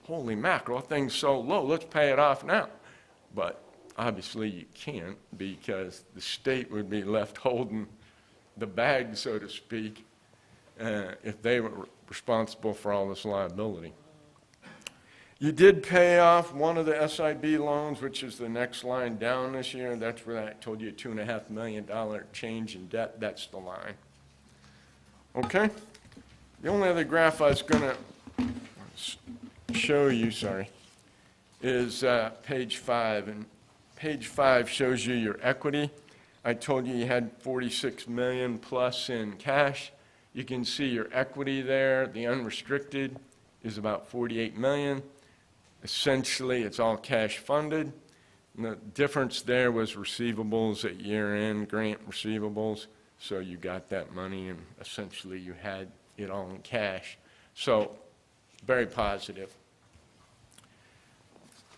holy mackerel, thing's so low, let's pay it off now. But obviously you can't, because the state would be left holding the bag, so to speak, if they were responsible for all this liability. You did pay off one of the SIB loans, which is the next line down this year. That's where I told you a $2.5 million change in debt. That's the line. Okay? The only other graph I was going to show you, is page 5. And page 5 shows you your equity. I told you you had 46 million plus in cash. You can see your equity there. The unrestricted is about 48 million. Essentially, it's all cash funded. And the difference there was receivables at year-end, grant receivables. So you got that money, and essentially you had it all in cash. So very positive.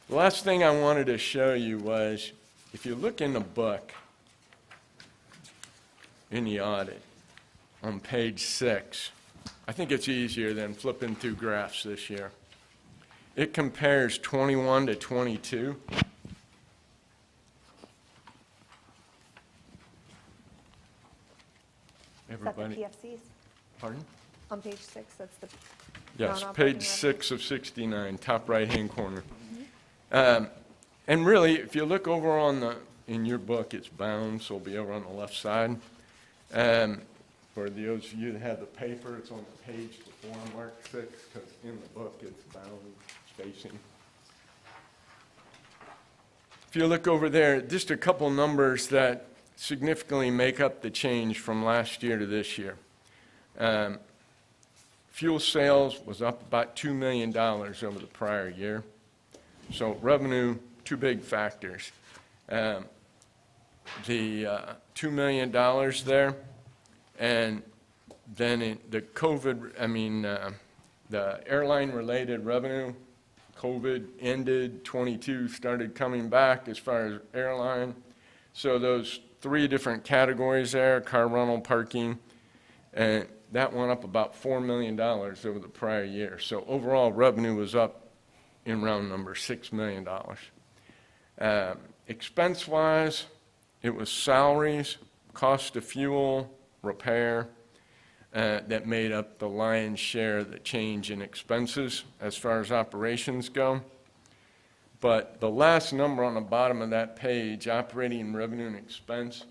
The last thing I wanted to show you was, if you look in the book, in the audit, on page 6, I think it's easier than flipping through graphs this year. It compares 21 to 22. Everybody. Is that the PFCs? Pardon? On page 6, that's the Yes, non-operating page revenue? 6 of 69, top right-hand corner. And really, if you look over on in your book, it's bound, so it'll be over on the left side. For those of you that have the paper, it's on the page before I mark 6, because in the book, it's bound spacing. If you look over there, just a couple numbers that significantly make up the change from last year to this year. Fuel sales was up about $2 million over the prior year. So revenue, two big factors. The $2 million there, and then the COVID, the airline-related revenue, COVID ended, 22 started coming back as far as airline. So those three different categories there, car rental, parking, and that went up about $4 million over the prior year. So overall revenue was up in round numbers, $6 million. Expense-wise, it was salaries, cost of fuel, repair, that made up the lion's share of the change in expenses as far as operations go. But the last number on the bottom of that page, operating revenue and expense,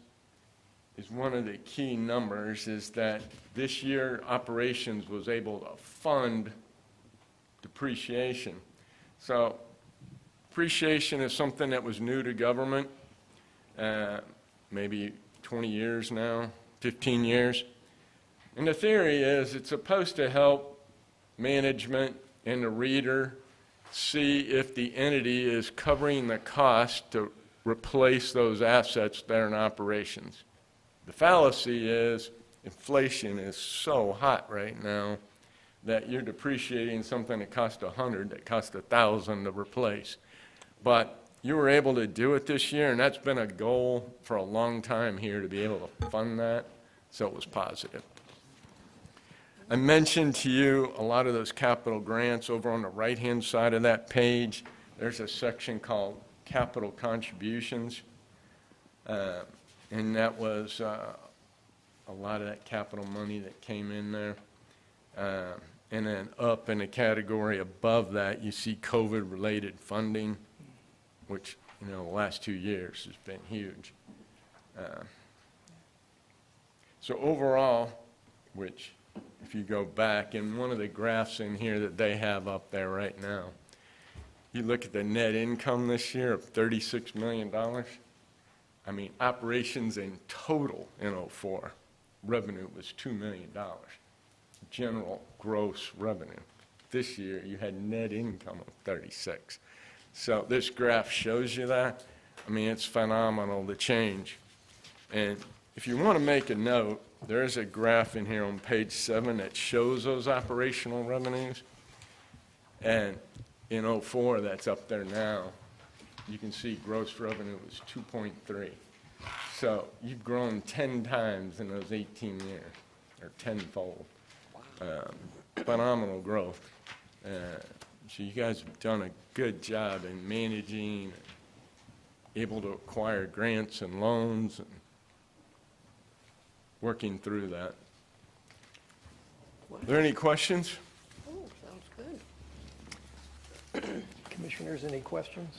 is one of the key numbers, is that this year operations was able to fund depreciation. So depreciation is something that was new to government, maybe 20 years now, 15 years. And the theory is it's supposed to help management and the reader see if the entity is covering the cost to replace those assets that are in operations. The fallacy is inflation is so hot right now that you're depreciating something that cost 100 that cost 1,000 to replace. But you were able to do it this year, and that's been a goal for a long time here, to be able to fund that, so it was positive. I mentioned to you a lot of those capital grants. Over on the right-hand side of that page, there's a section called capital contributions, and that was a lot of that capital money that came in there. And then up in a category above that, you see COVID-related funding, which, you know, the last 2 years has been huge. So overall, which if you go back in one of the graphs in here that they have up there right now, you look at the net income this year of $36 million. I mean, operations in total in '04, revenue was $2 million, general gross revenue. This year, you had net income of 36. So this graph shows you that. I mean, it's phenomenal, the change. And if you want to make a note, there's a graph in here on page 7 that shows those operational revenues. And in '04, that's up there now, you can see gross revenue was 2.3. So you've grown 10 times in those 18 years, or tenfold. Phenomenal growth. So you guys have done a good job in managing, able to acquire grants and loans, and working through that. Are there any questions? Oh, sounds good. Commissioners, any questions?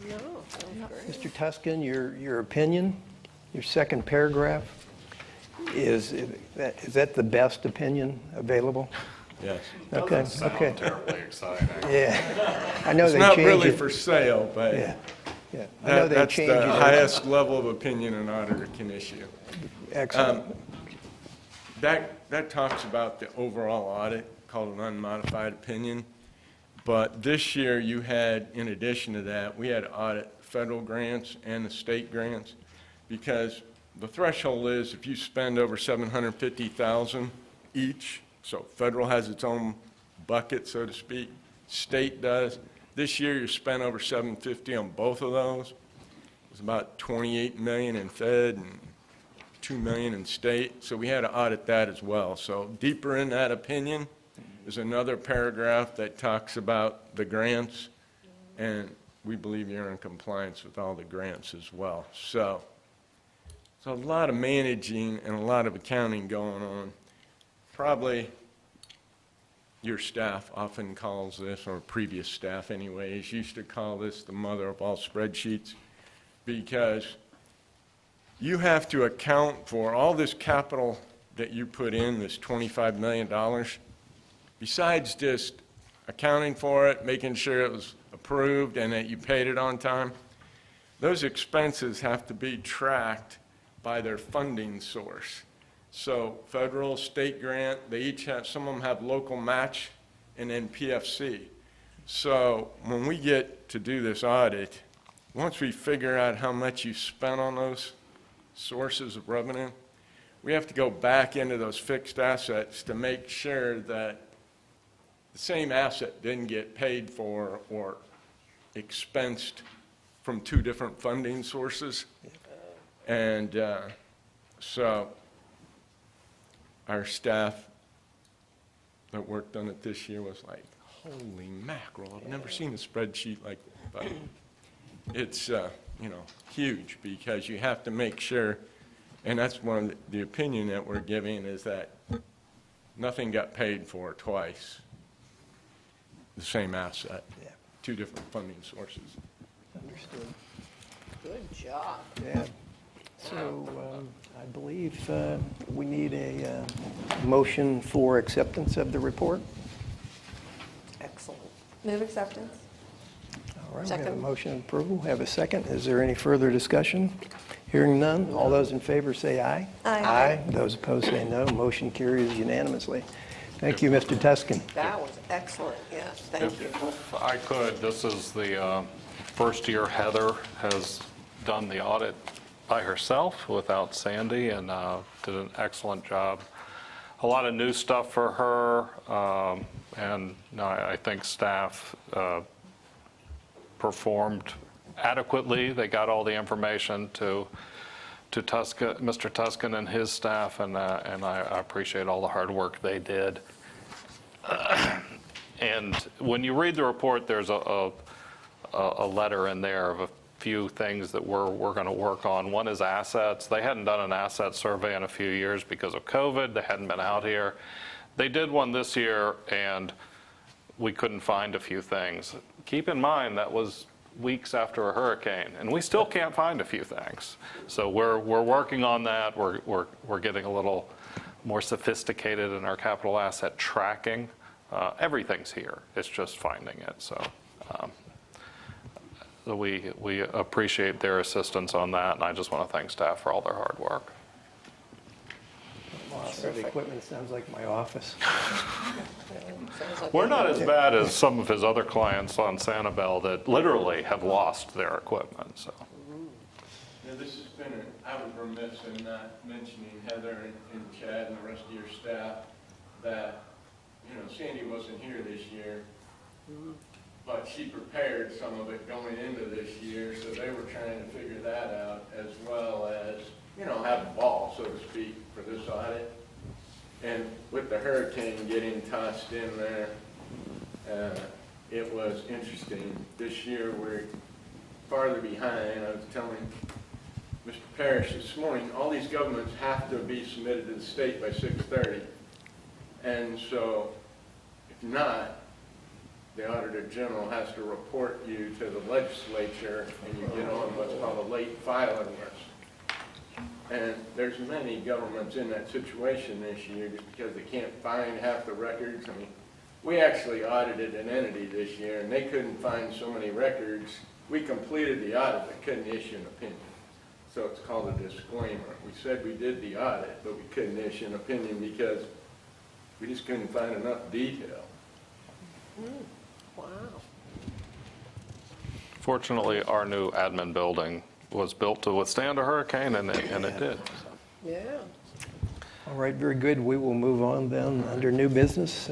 No, sounds great. Mr. Tuscan, your opinion, your second paragraph, is that the best opinion available? Yes. Okay, Doesn't okay. sound terribly exciting. Yeah. I know It's they not change really it. for sale, but Yeah, yeah. I know they that's change it. the highest level of opinion an auditor can issue. Excellent. That talks about the overall audit, called an unmodified opinion. But this year, you had, in addition to that, we had to audit federal grants and the state grants, because the threshold is if you spend over $750,000 each, so federal has its own bucket, so to speak, state does. This year, you spent over $750 on both of those. It was about $28 million in Fed and $2 million in state, so we had to audit that as well. So deeper in that opinion is another paragraph that talks about the grants, and we believe you're in compliance with all the grants as well. So a lot of managing and a lot of accounting going on. Probably your staff often calls this, or previous staff anyways, used to call this the mother of all spreadsheets, because you have to account for all this capital that you put in, this $25 million, besides just accounting for it, making sure it was approved and that you paid it on time. Those expenses have to be tracked by their funding source. So federal, state grant, they each have, some of them have local match, and then PFC. So when we get to do this audit, once we figure out how much you spent on those sources of revenue, we have to go back into those fixed assets to make sure that the same asset didn't get paid for or expensed from two different funding sources. And so our staff that worked on it this year was like, holy mackerel, I've never seen a spreadsheet like that. But it's huge, because you have to make sure, and that's one of the opinion that we're giving, is that nothing got paid for twice, the same asset, Yeah. two different funding sources. Understood. Good job. Yeah. So I believe we need a motion for acceptance of the report. Excellent. Move acceptance. All right, we have a Second. motion of approval. Have a second. Is there any further discussion? Hearing none. All those in favor say aye. Aye. Aye. Those opposed say no. Motion carries unanimously. Thank you, Mr. Tuskin. That was excellent, yes, thank you. If I could, this is the first year Heather has done the audit by herself without Sandy, and did an excellent job. A lot of new stuff for her, and no, I think staff performed adequately. They got all the information to Mr. Tuskin and his staff, and I appreciate all the hard work they did. And when you read the report, there's a letter in there of a few things that we're going to work on. One is assets. They hadn't done an asset survey in a few years because of COVID. They hadn't been out here. They did one this year, and we couldn't find a few things. Keep in mind, that was weeks after a hurricane, and we still can't find a few things. So we're working on that. We're getting a little more sophisticated in our capital asset tracking. Everything's here. It's just finding it. So we appreciate their assistance on that, and I just want to thank staff for all their hard work. Loss of equipment sounds like my office. Sounds like We're not as bad as some of his other clients on Sanibel that literally have lost their equipment. So. Now, this has been, I was remiss in not mentioning Heather and Chad and the rest of your staff, that, Sandy wasn't here this year, but she prepared some of it going into this year, so they were trying to figure that out, as well as, have the ball, so to speak, for this audit. And with the hurricane getting tossed in there, it was interesting. This year, we're farther behind. I was telling Mr. Parrish this morning, all these governments have to be submitted to the state by 6:30. And so, if not, the Auditor General has to report you to the legislature, and you get on what's called a late filing list. And there's many governments in that situation this year just because they can't find half the records. I mean, we actually audited an entity this year, and they couldn't find so many records. We completed the audit, but couldn't issue an opinion. So it's called a disclaimer. We said we did the audit, but we couldn't issue an opinion because we just couldn't find enough detail. Wow. Fortunately, our new admin building was built to withstand a hurricane, and it did. Yeah. All right, very good. We will move on then under new business.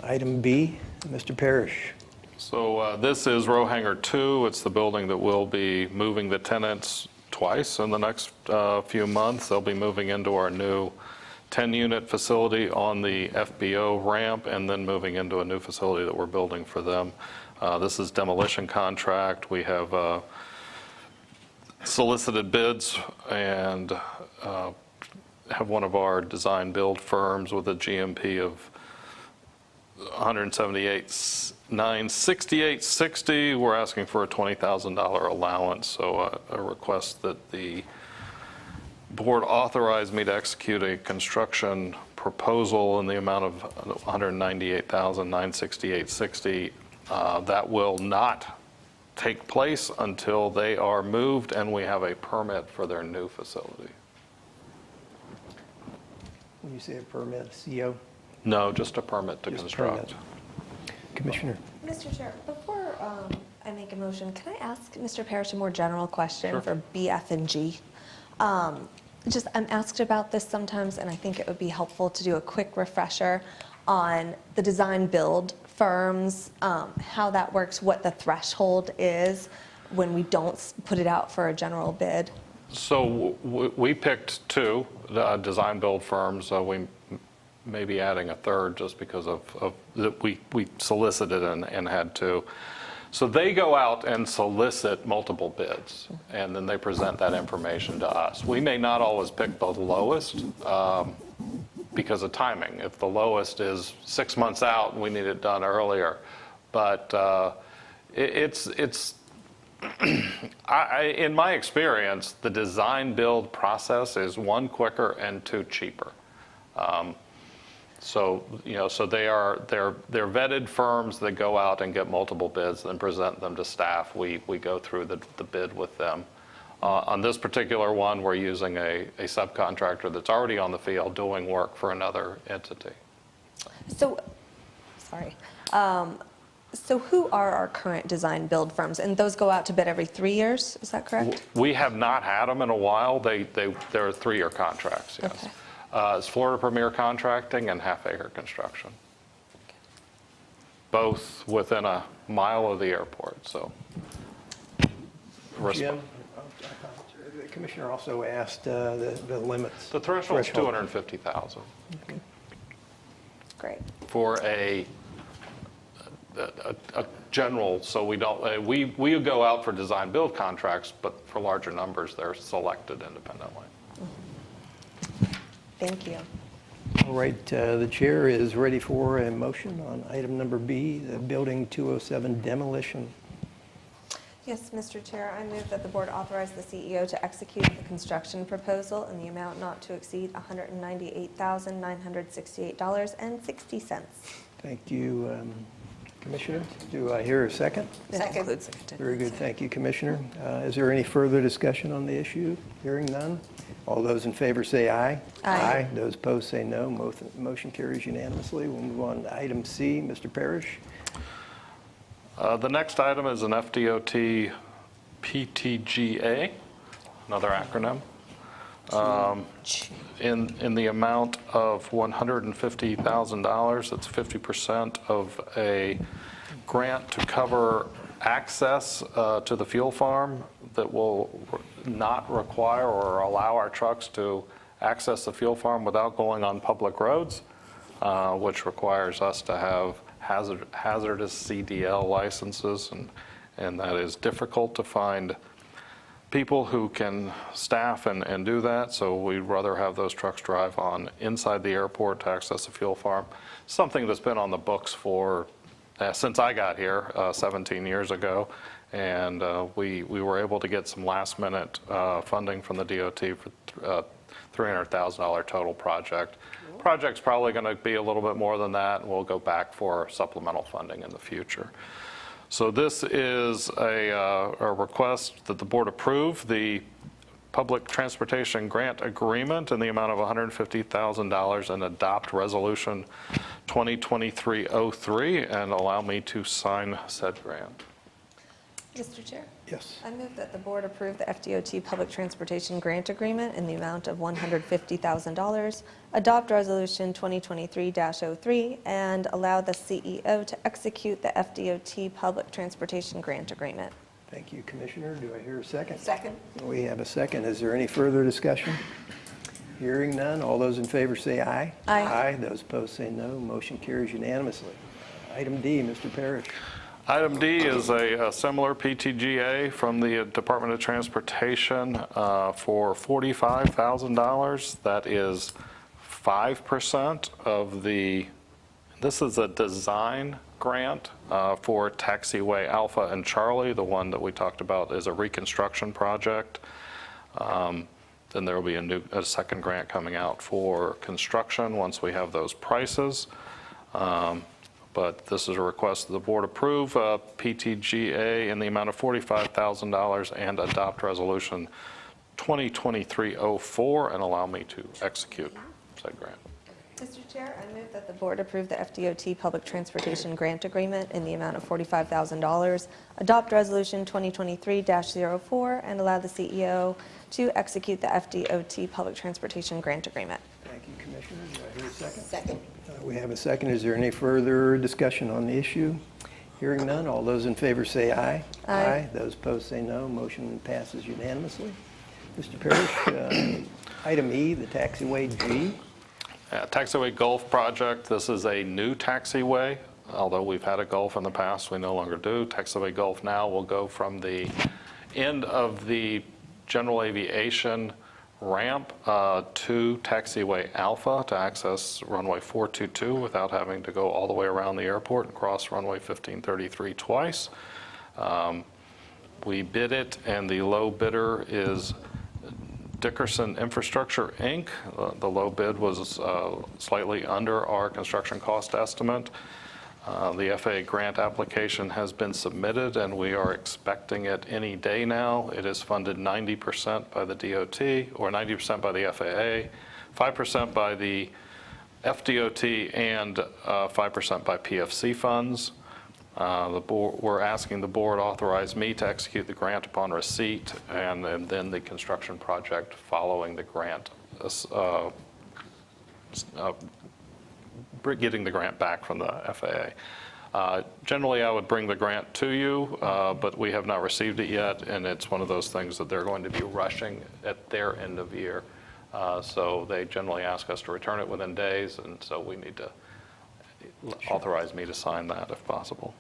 Item B, Mr. Parrish. So this is row hangar 2. It's the building that will be moving the tenants twice in the next few months. They'll be moving into our new 10-unit facility on the FBO ramp, and then moving into a new facility that we're building for them. This is demolition contract. We have solicited bids and have one of our design build firms with a GMP of 178,968.60. We're asking for a $20,000 allowance, so a request that the board authorized me to execute a construction proposal in the amount of $198,968.60. That will not take place until they are moved and we have a permit for their new facility. When you say a permit, CO? No, just a permit to Just construct. permit. Commissioner. Mr. Chair, before I make a motion, can I ask Mr. Parrish a more general question for B, F, and G? I'm asked about this sometimes, and I think it would be helpful to do a quick refresher on the design build firms, how that works, what the threshold is when we don't put it out for a general bid. So we picked 2 design build firms. We may be adding a third just because of that we solicited and had to. So they go out and solicit multiple bids, and then they present that information to us. We may not always pick the lowest because of timing. If the lowest is 6 months out, we need it done earlier. But in my experience, the design build process is one, quicker, and two, cheaper. So they're vetted firms that go out and get multiple bids and present them to staff. We go through the bid with them. On this particular one, we're using a subcontractor that's already on the field doing work for another entity. So, sorry. So who are our current design build firms? And those go out to bid every 3 years, is that correct? We have not had them in a while. They're 3-year contracts, yes. Okay. It's Florida Premier Contracting and Half Acre Construction. Both within a mile of the airport, so. Jim, the commissioner also asked the limits. The threshold's $250,000. Okay. Great. For a general, so we don't, we go out for design build contracts, but for larger numbers, they're selected independently. Thank you. All right, the chair is ready for a motion on item number B, the Building 207 demolition. Yes, Mr. Chair, I move that the board authorize the CEO to execute the construction proposal in the amount not to exceed $198,968.60. Thank you, Commissioner. Do I hear a second? That includes the contingency. Very good, thank you, Commissioner. Is there any further discussion on the issue? Hearing none. All those in favor say aye. Aye. Those opposed say no. Motion carries unanimously. We'll move on to item C. Mr. Parrish. The next item is an FDOT PTGA, another acronym, in the amount of $150,000. That's 50% of a grant to cover access to the fuel farm that will not require or allow our trucks to access the fuel farm without going on public roads, which requires us to have hazardous CDL licenses, and that is difficult to find people who can staff and do that, so we'd rather have those trucks drive on inside the airport to access the fuel farm. Something that's been on the books for since I got here 17 years ago, and we were able to get some last-minute funding from the DOT for $300,000 total project. Project's probably going to be a little bit more than that, and we'll go back for supplemental funding in the future. So this is a request that the board approve the public transportation grant agreement in the amount of $150,000 and adopt resolution 2023-03 and allow me to sign said grant. Mr. Chair? Yes. I move that the board approve the FDOT Public Transportation Grant Agreement in the amount of $150,000, adopt Resolution 2023-03, and allow the CEO to execute the FDOT Public Transportation Grant Agreement. Thank you, Commissioner. Do I hear a second? Second. We have a second. Is there any further discussion? Hearing none. All those in favor say aye. Aye. Aye. Those opposed say no. Motion carries unanimously. Item D, Mr. Parrish. Item D is a similar PTGA from the Department of Transportation for $45,000. That is 5% of the, this is a design grant for Taxiway Alpha and Charlie. The one that we talked about is a reconstruction project. Then there will be a second grant coming out for construction once we have those prices. But this is a request that the board approve PTGA in the amount of $45,000 and adopt resolution 2023-04 and allow me to execute said grant. Mr. Chair, I move that the board approve the FDOT Public Transportation Grant Agreement in the amount of $45,000, adopt Resolution 2023-04, and allow the CEO to execute the FDOT Public Transportation Grant Agreement. Thank you, Commissioner. Do I hear a second? Second. We have a second. Is there any further discussion on the issue? Hearing none. All those in favor say aye. Aye. Those opposed say no. Motion passes unanimously. Mr. Parrish, item E, the taxiway G. Taxiway Gulf project. This is a new taxiway although we've had a Gulf in the past, we no longer do. Taxiway Gulf now will go from the end of the general aviation ramp to Taxiway Alpha to access runway 422 without having to go all the way around the airport and cross runway 1533 twice. We bid it, and the low bidder is Dickerson Infrastructure, Inc. The low bid was slightly under our construction cost estimate. The FAA grant application has been submitted, and we are expecting it any day now. It is funded 90% by the DOT, or 90% by the FAA, 5% by the FDOT, and 5% by PFC funds. We're asking the board authorize me to execute the grant upon receipt, and then the construction project following the grant, getting the grant back from the FAA. Generally, I would bring the grant to you, but we have not received it yet, and it's one of those things that they're going to be rushing at their end of year. So they generally ask us to return it within days, and so we need to authorize me to sign that if possible.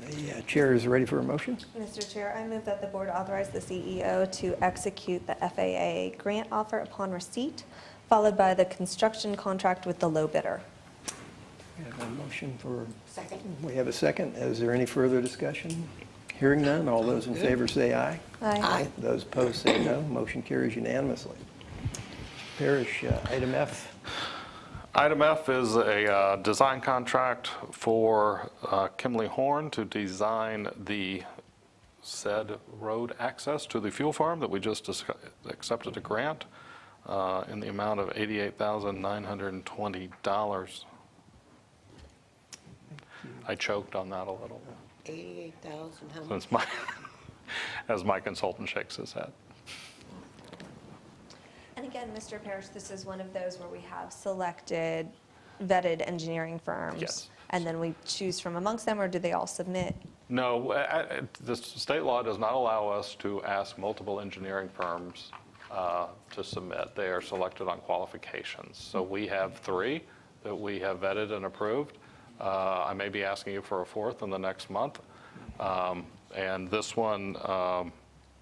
The chair is ready for a motion. Mr. Chair, I move that the board authorize the CEO to execute the FAA grant offer upon receipt, followed by the construction contract with the low bidder. We have a motion for... Second. We have a second. Is there any further discussion? Hearing none, all those in favor say aye. Aye. Those opposed say no. Motion carries unanimously. Parrish, item F. Item F is a design contract for Kimley Horn to design the said road access to the fuel farm that we just accepted a grant in the amount of $88,920. I choked on that a little. 88,000, how much? Since as my consultant shakes his head. And again, Mr. Parrish, this is one of those where we have selected vetted engineering firms. Yes. And then we choose from amongst them, or do they all submit? No, the state law does not allow us to ask multiple engineering firms to submit. They are selected on qualifications. So we have 3 that we have vetted and approved. I may be asking you for a 4th in the next month. And this one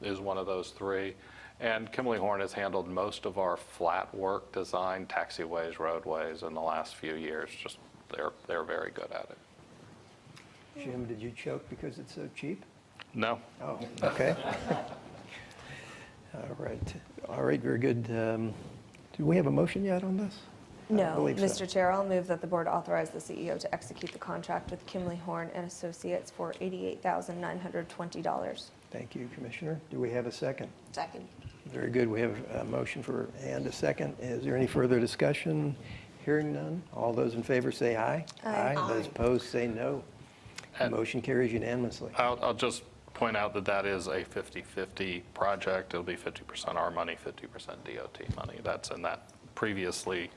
is one of those 3. And Kimley Horn has handled most of our flat work design, taxiways, roadways in the last few years. Just they're very good at it. Jim, did you choke because it's so cheap? No. Oh, okay. All right, very good. Do we have a motion yet on this? I No, believe so. Mr. Chair, I'll move that the board authorize the CEO to execute the contract with Kimley Horn and Associates for $88,920. Thank you, Commissioner. Do we have a second? Second. Very good. We have a motion and a second. Is there any further discussion? Hearing none. All those in favor say aye. Aye. Those opposed say no. The motion carries unanimously. I'll just point out that that is a 50-50 project. It'll be 50% our money, 50% DOT money. That's in that previously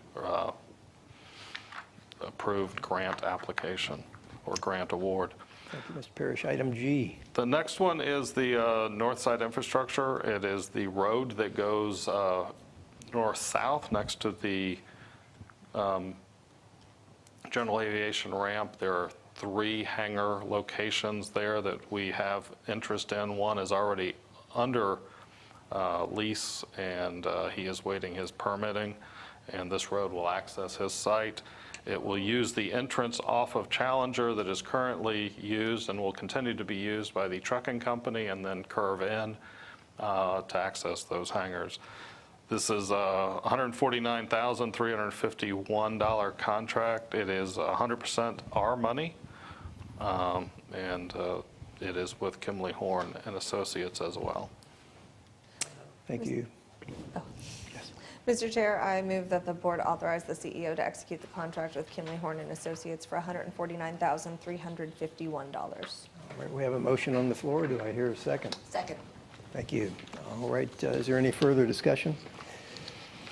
approved grant application or grant award. Thank you, Mr. Parrish. Item G. The next one is the north side infrastructure. It is the road that goes north-south next to the general aviation ramp. There are 3 hangar locations there that we have interest in. One is already under lease, and he is waiting his permitting, and this road will access his site. It will use the entrance off of Challenger that is currently used and will continue to be used by the trucking company, and then curve in to access those hangars. This is a $149,351 contract. It is 100% our money, and it is with Kimley Horn and Associates as well. Thank you. Mr. Chair, I move that the board authorize the CEO to execute the contract with Kimley Horn and Associates for $149,351. All right, we have a motion on the floor. Do I hear a second? Second. Thank you. All right, is there any further discussion?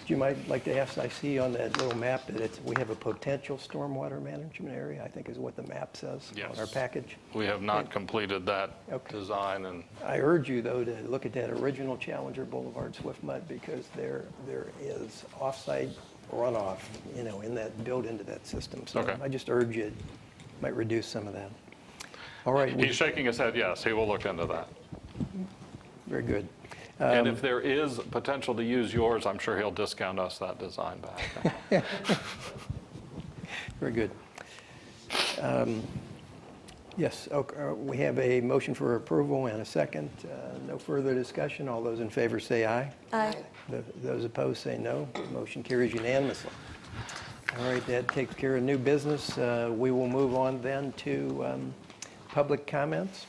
You might like to ask, I see on that little map that we have a potential stormwater management area, I think is what the map says on our package. We have not completed that design. And I urge you, though, to look at that original Challenger Boulevard Swift Mud, because there is off-site runoff, in that, built into that system. So Okay. I just urge you, might reduce some of that. All right, He's shaking his head, yes, he will look into that. very good. And if there is potential to use yours, I'm sure he'll discount us that design back. Very good. Yes, we have a motion for approval and a second. No further discussion. All those in favor say aye. Aye. Those opposed say no. Motion carries unanimously. All right, that takes care of new business. We will move on then to public comments.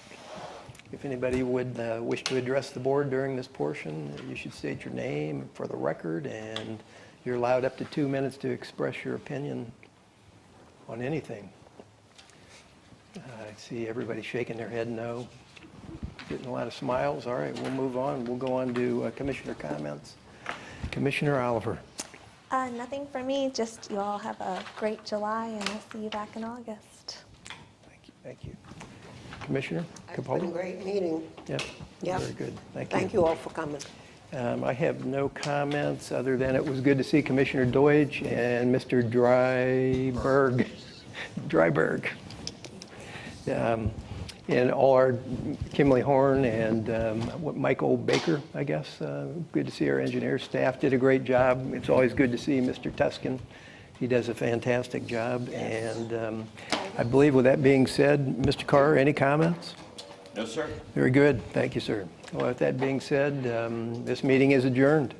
If anybody would wish to address the board during this portion, you should state your name for the record, and you're allowed up to 2 minutes to express your opinion on anything. I see everybody shaking their head no. Getting a lot of smiles. All right, we'll move on. We'll go on to commissioner comments. Commissioner Oliver. Nothing for me, just you all have a great July, and we'll see you back in August. Thank you. Thank you. Commissioner It's been a Capola? great meeting. Yep. Yeah. Very good. Thank you. Thank you all for coming. I have no comments other than it was good to see Commissioner Deutsch and Mr. Dryberg. And all our, Kimberly Horn and Michael Baker, I guess. Good to see our engineer staff did a great job. It's always good to see Mr. Tuscan. He does a fantastic job. And I believe with that being said, Mr. Carr, any comments? No, sir. Very good. Thank you, sir. Well, with that being said, this meeting is adjourned.